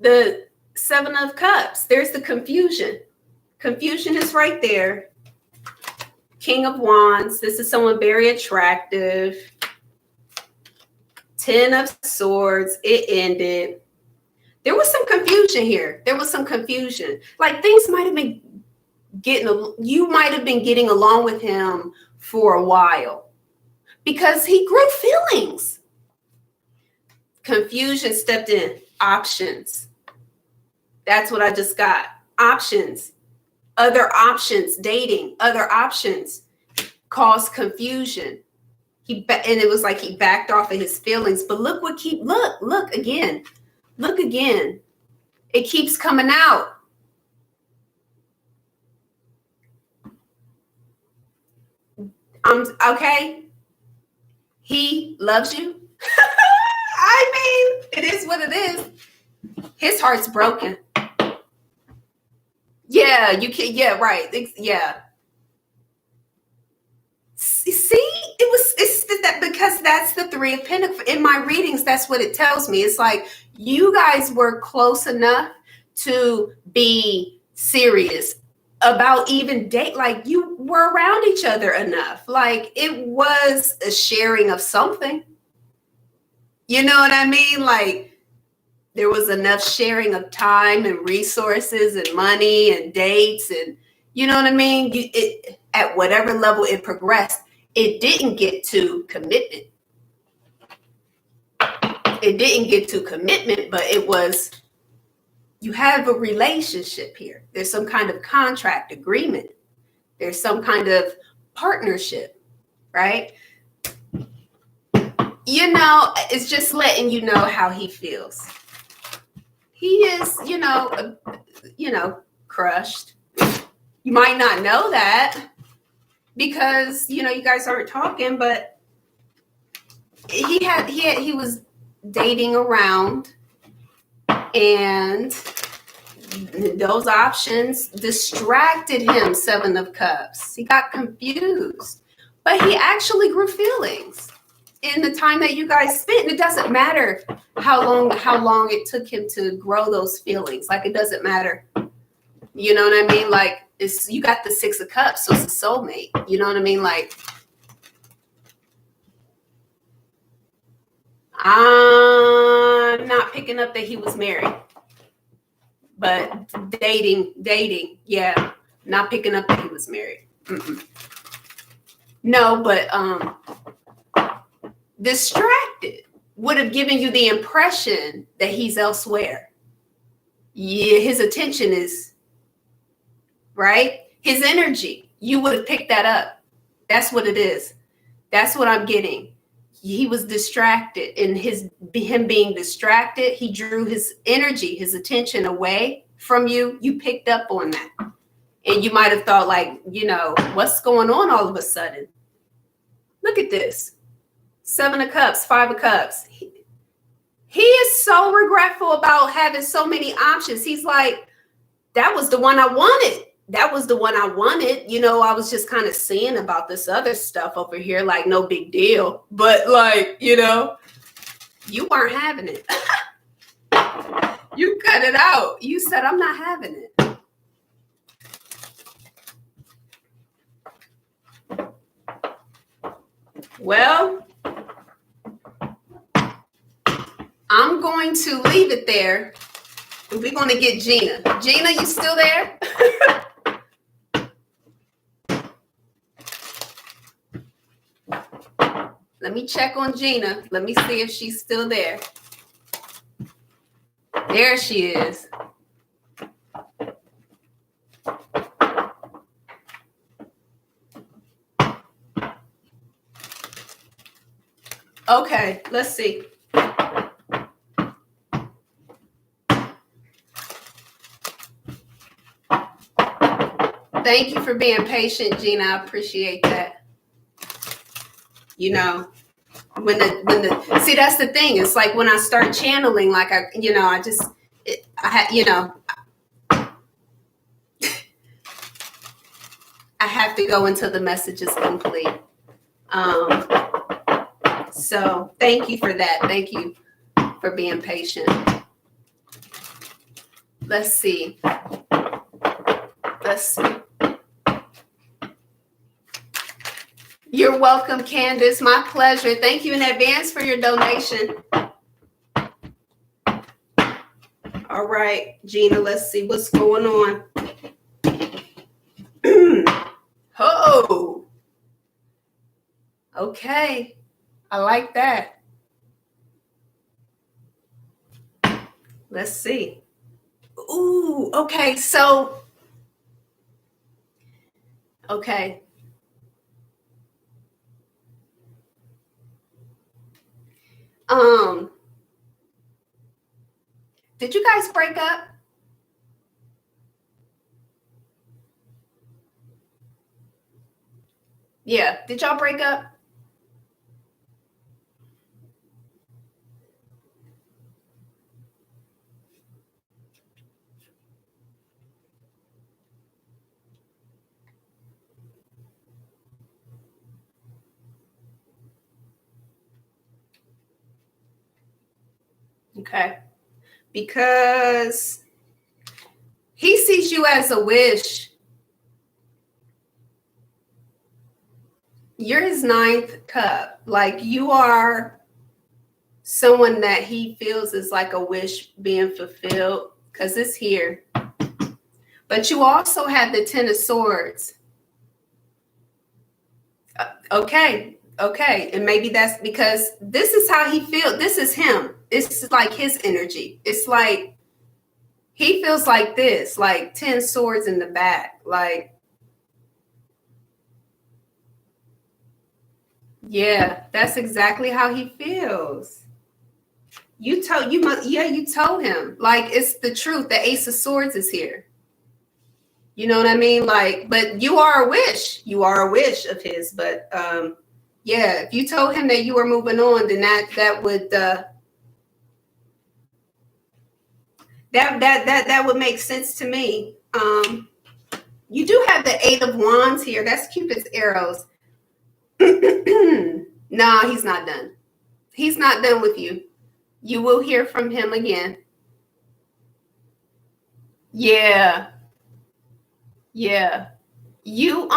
the Seven of Cups, there's the confusion. Confusion is right there. King of Wands, this is someone very attractive. Ten of Swords, it ended. There was some confusion here. There was some confusion. Like things might have been you might have been getting along with him for a while because he grew feelings. Confusion stepped in. Options. That's what I just got. Options. Other options. Dating. Other options caused confusion. And it was like he backed off of his feelings. But look again. Look again. It keeps coming out. Okay. He loves you. I mean, it is what it is. His heart's broken. Yeah, you can. Yeah, right. Yeah. See, it's that because that's the Three of Pentacles. In my readings, that's what it tells me. It's like you guys were close enough to be serious about even date. Like you were around each other enough. Like it was a sharing of something. You know what I mean? Like there was enough sharing of time and resources and money and dates and you know what I mean? At whatever level it progressed, it didn't get to commitment. It didn't get to commitment, but it was, you have a relationship here. There's some kind of contract agreement. There's some kind of partnership, right? You know, it's just letting you know how he feels. He is, crushed. You might not know that because, you guys aren't talking, but he was dating around and those options distracted him. Seven of Cups. He got confused, but he actually grew feelings in the time that you guys spent. And it doesn't matter how long it took him to grow those feelings. Like it doesn't matter. You know what I mean? Like you got the Six of Cups, so it's a soulmate. You know what I mean? Like I'm not picking up that he was married, but dating. Yeah, not picking up that he was married. No, but distracted would have given you the impression that he's elsewhere. Yeah, his attention is right. His energy, you would have picked that up. That's what it is. That's what I'm getting. He was distracted, and him being distracted, he drew his energy, his attention away from you. You picked up on that. And you might have thought like, what's going on all of a sudden? Look at this. Seven of Cups, Five of Cups. He is so regretful about having so many options. He's like, that was the one I wanted. That was the one I wanted. I was just kind of seeing about this other stuff over here, like no big deal. But like, you weren't having it. You cut it out. You said, I'm not having it. Well, I'm going to leave it there. We're going to get Gina. Gina, you still there? Let me check on Gina. Let me see if she's still there. There she is. Okay, let's see. Thank you for being patient, Gina. I appreciate that. You know, when the see, that's the thing. It's like when I start channeling, like I have to go until the message is complete. So thank you for that. Thank you for being patient. Let's see. You're welcome, Candace. My pleasure. Thank you in advance for your donation. All right, Gina, let's see what's going on. Oh, okay. I like that. Let's see. Ooh, okay. So, okay. Did you guys break up? Yeah. Did y'all break up? Okay. Because he sees you as a wish. You're his ninth cup. Like you are someone that he feels is like a wish being fulfilled because it's here. But you also have the Ten of Swords. Okay. And maybe that's because this is how he feels. This is him. It's like his energy. It's like he feels like this, like 10 swords in the back. Like, yeah, that's exactly how he feels. You told him. Like, it's the truth. The Ace of Swords is here. You know what I mean? Like, but you are a wish. You are a wish of his. But yeah, if you told him that you were moving on, then that would that would make sense to me. You do have the Eight of Wands here. That's Cupid's arrows. No, he's not done. He's not done with you. You will hear from him again. Yeah. You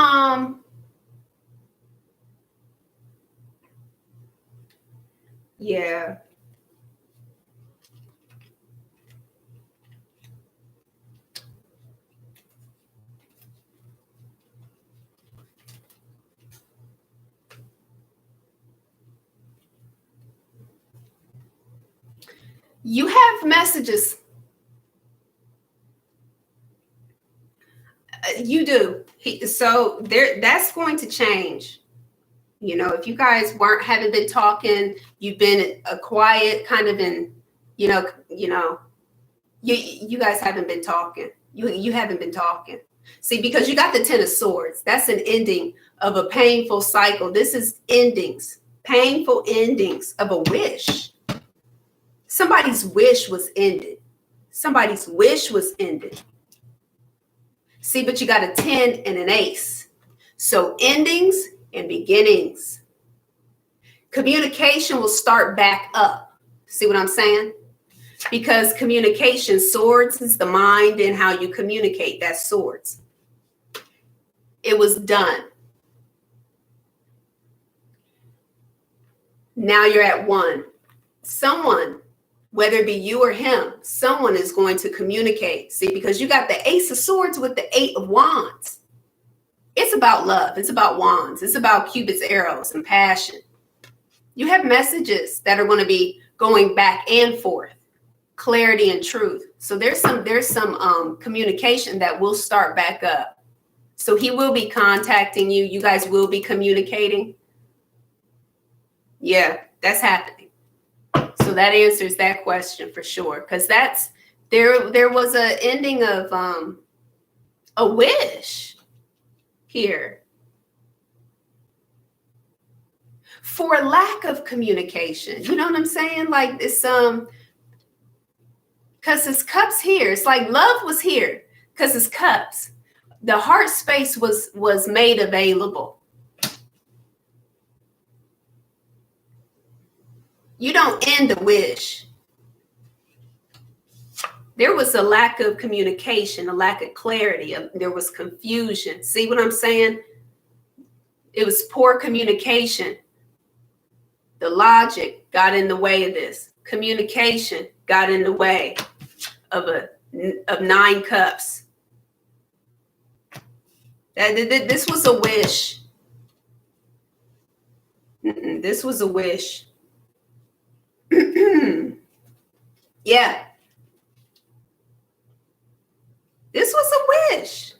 yeah. You have messages. You do. So there, that's going to change. You know, if you guys haven't been talking, you've been a quiet kind of in, you guys haven't been talking. You haven't been talking. See, because you got the Ten of Swords. That's an ending of a painful cycle. This is endings, painful endings of a wish. Somebody's wish was ended. Somebody's wish was ended. See, but you got a 10 and an ace. So endings and beginnings. Communication will start back up. See what I'm saying? Because communication, swords is the mind and how you communicate. That's swords. It was done. Now you're at one. Someone whether it be you or him, someone is going to communicate. See, because you got the Ace of Swords with the Eight of Wands. It's about love. It's about wands. It's about Cupid's arrows and passion. You have messages that are going to be going back and forth, clarity and truth. So there's some communication that will start back up. So he will be contacting you. You guys will be communicating. Yeah, that's happening. So that answers that question for sure. Because there was an ending of a wish here for lack of communication. You know what I'm saying? Like it's because it's cups here. It's like love was here because it's cups. The heart space was made available. You don't end a wish. There was a lack of communication, a lack of clarity. There was confusion. See what I'm saying? It was poor communication. The logic got in the way of this. Communication got in the way of 9 cups. This was a wish. This was a wish. Yeah. This was a wish.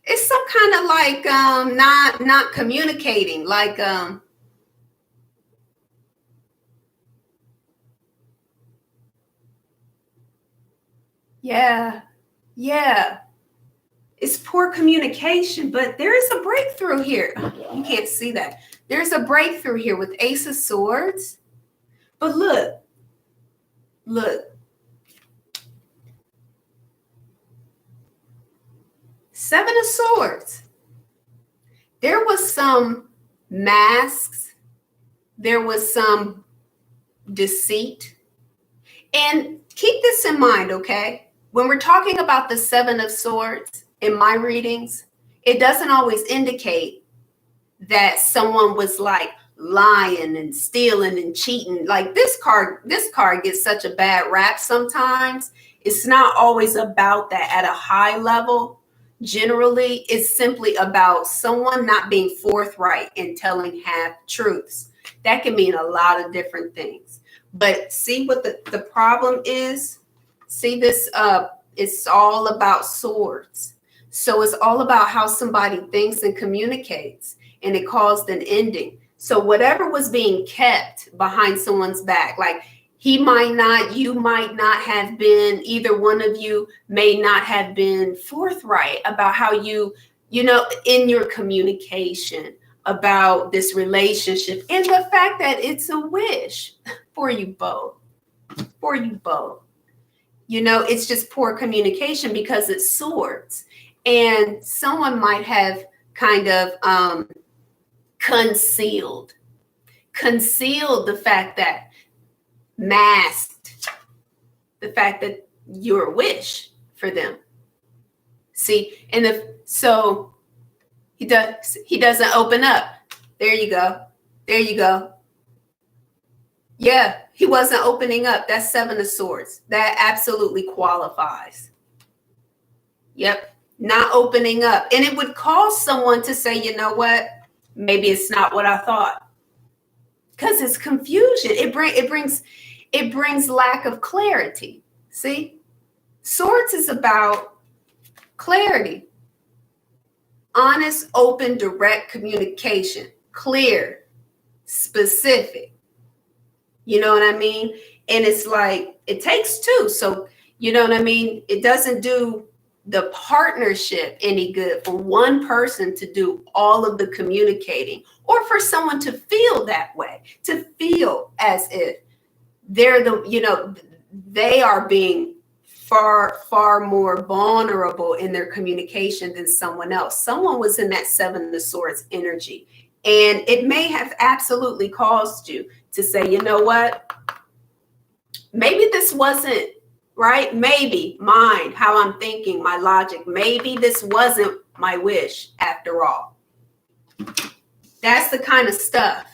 It's some kind of like not communicating, like yeah. It's poor communication, but there is a breakthrough here. You can't see that. There's a breakthrough here with Ace of Swords. But look. Seven of Swords. There was some masks. There was some deceit. And keep this in mind, okay? When we're talking about the Seven of Swords in my readings, it doesn't always indicate that someone was like lying and stealing and cheating. Like this card gets such a bad rap sometimes. It's not always about that at a high level. Generally, it's simply about someone not being forthright and telling half truths. That can mean a lot of different things. But see what the problem is? See this, it's all about swords. So it's all about how somebody thinks and communicates, and it caused an ending. So whatever was being kept behind someone's back, like you might not have been, either one of you may not have been forthright about how you in your communication about this relationship, and the fact that it's a wish for you both. It's just poor communication because it's swords. And someone might have kind of concealed the fact that, masked the fact that you're a wish for them. See, so he doesn't open up. There you go. Yeah, he wasn't opening up. That's Seven of Swords. That absolutely qualifies. Yep, not opening up. And it would cause someone to say, you know what? Maybe it's not what I thought. Because it's confusion. It brings lack of clarity. See? Swords is about clarity. Honest, open, direct communication. Clear, specific. You know what I mean? And it's like, it takes two. So, you know what I mean? It doesn't do the partnership any good for one person to do all of the communicating, or for someone to feel that way, to feel as if they're they are being far more vulnerable in their communication than someone else. Someone was in that Seven of Swords energy, and it may have absolutely caused you to say, you know what? Maybe this wasn't right. Maybe mine, how I'm thinking, my logic. Maybe this wasn't my wish after all. That's the kind of stuff.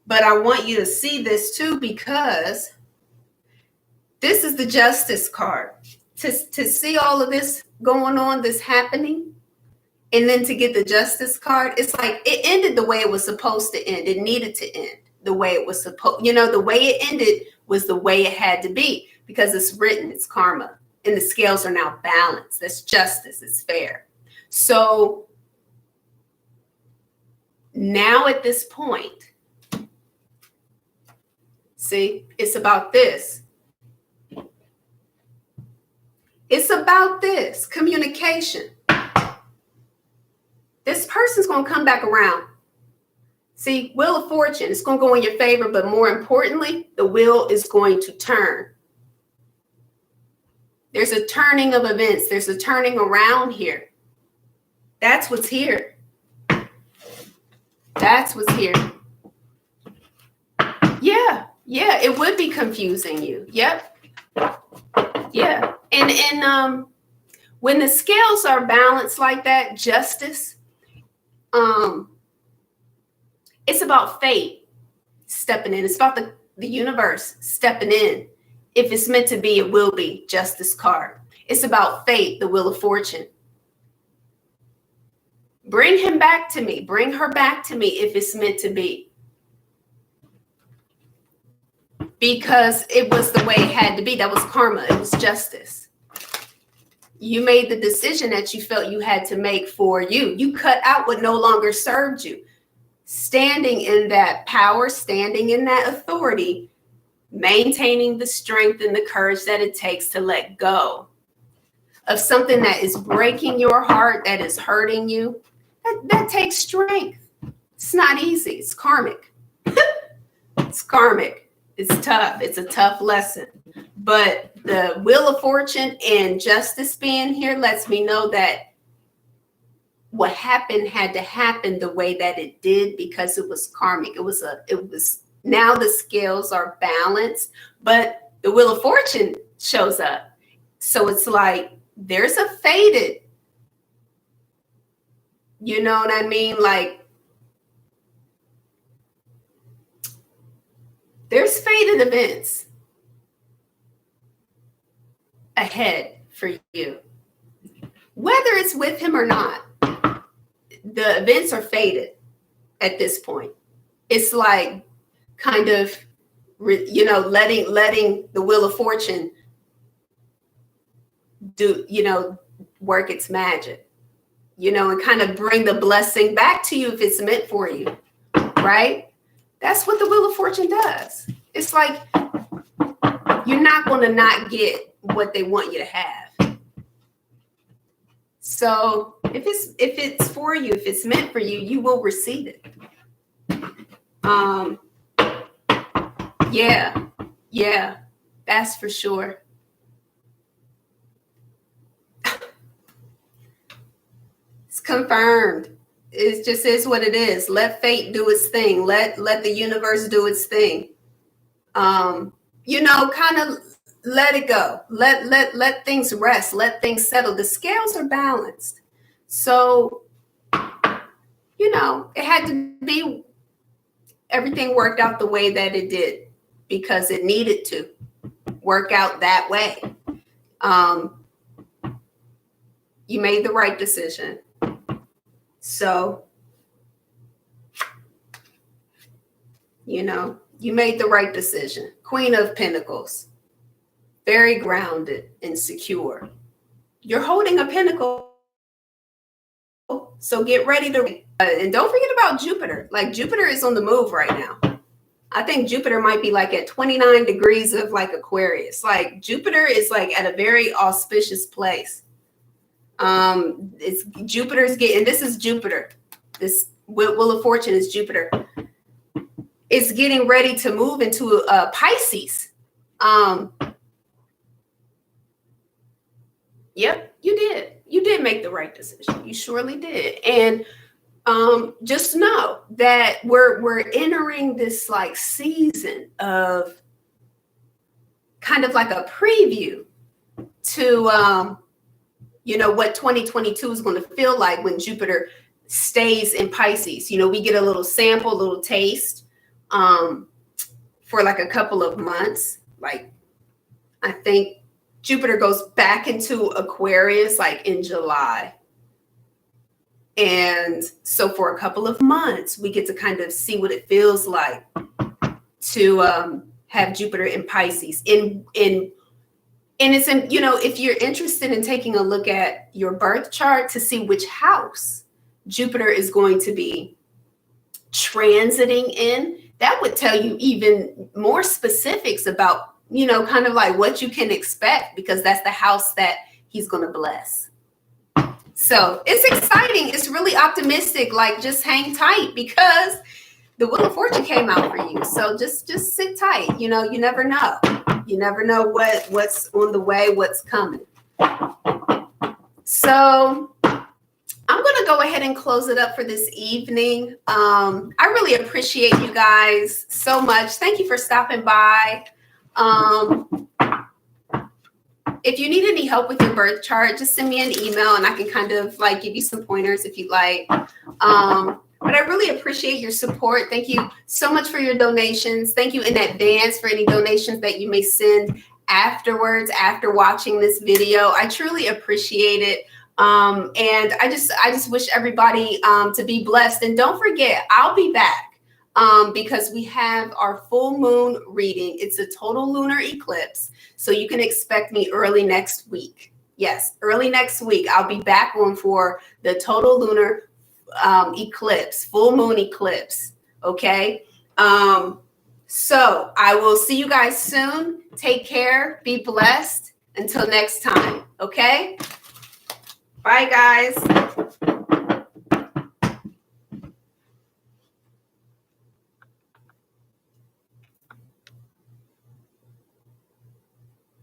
But I want you to see this too, because this is the Justice card. To see all of this going on, this happening, and then to get the Justice card, it's like it ended the way it was supposed to end. It needed to end the way it was supposed, the way it ended was the way it had to be, because it's written, it's karma, and the scales are now balanced. That's justice, it's fair. So now at this point, see, it's about this. It's about this communication. This person's going to come back around. See, Wheel of Fortune, it's going to go in your favor, but more importantly, the wheel is going to turn. There's a turning of events. There's a turning around here. That's what's here. That's what's here. Yeah, it would be confusing you. Yep. Yeah. And when the scales are balanced like that, justice, it's about fate stepping in. It's about the universe stepping in. If it's meant to be, it will be. Justice card. It's about fate, the Wheel of Fortune. Bring him back to me. Bring her back to me if it's meant to be. Because it was the way it had to be. That was karma. It was justice. You made the decision that you felt you had to make for you. You cut out what no longer served you. Standing in that power, standing in that authority, maintaining the strength and the courage that it takes to let go of something that is breaking your heart, that is hurting you. That takes strength. It's not easy. It's karmic. It's karmic. It's tough. It's a tough lesson. But the Wheel of Fortune and justice being here lets me know that what happened had to happen the way that it did, because it was karmic. It was now the scales are balanced, but the Wheel of Fortune shows up. So it's like there's a faded, you know what I mean? Like there's faded events ahead for you. Whether it's with him or not, the events are faded at this point. It's like kind of, letting the Wheel of Fortune do, work its magic, and kind of bring the blessing back to you if it's meant for you, right? That's what the Wheel of Fortune does. It's like you're not going to not get what they want you to have. So if it's for you, if it's meant for you, you will receive it. Yeah, that's for sure. It's confirmed. It just is what it is. Let fate do its thing. Let the universe do its thing. Kind of let it go. Let things rest. Let things settle. The scales are balanced. So, it had to be, everything worked out the way that it did because it needed to work out that way. You made the right decision. So, you made the right decision. Queen of Pentacles. Very grounded and secure. You're holding a pinnacle. So get ready to, and don't forget about Jupiter. Like Jupiter is on the move right now. I think Jupiter might be like at 29 degrees of like Aquarius. Like Jupiter is like at a very auspicious place. It's Jupiter's getting, this is Jupiter. This Wheel of Fortune is Jupiter. It's getting ready to move into Pisces. Yep, you did. You did make the right decision. You surely did. And just know that we're entering this like season of kind of like a preview to what 2022 is going to feel like when Jupiter stays in Pisces. We get a little sample, a little taste for like a couple of months. Like, I think Jupiter goes back into Aquarius like in July. And so for a couple of months, we get to kind of see what it feels like to have Jupiter in Pisces. And it's in, you know, if you're interested in taking a look at your birth chart to see which house Jupiter is going to be transiting in, that would tell you even more specifics about, you know, kind of like what you can expect, because that's the house that he's going to bless. So it's exciting. It's really optimistic. Like, just hang tight, because the Wheel of Fortune came out for you. So just sit tight. You know, you never know. You never know what's on the way, what's coming. So I'm going to go ahead and close it up for this evening. I really appreciate you guys so much. Thank you for stopping by. If you need any help with your birth chart, just send me an email and I can kind of like give you some pointers if you'd like. But I really appreciate your support. Thank you so much for your donations. Thank you in advance for any donations that you may send afterwards, after watching this video. I truly appreciate it. And I just wish everybody to be blessed. And don't forget, I'll be back because we have our full moon reading. It's a total lunar eclipse. So you can expect me early next week. Yes, early next week. I'll be back on for the total lunar eclipse, full moon eclipse. Okay. So I will see you guys soon. Take care. Be blessed. Until next time. Okay. Bye, guys.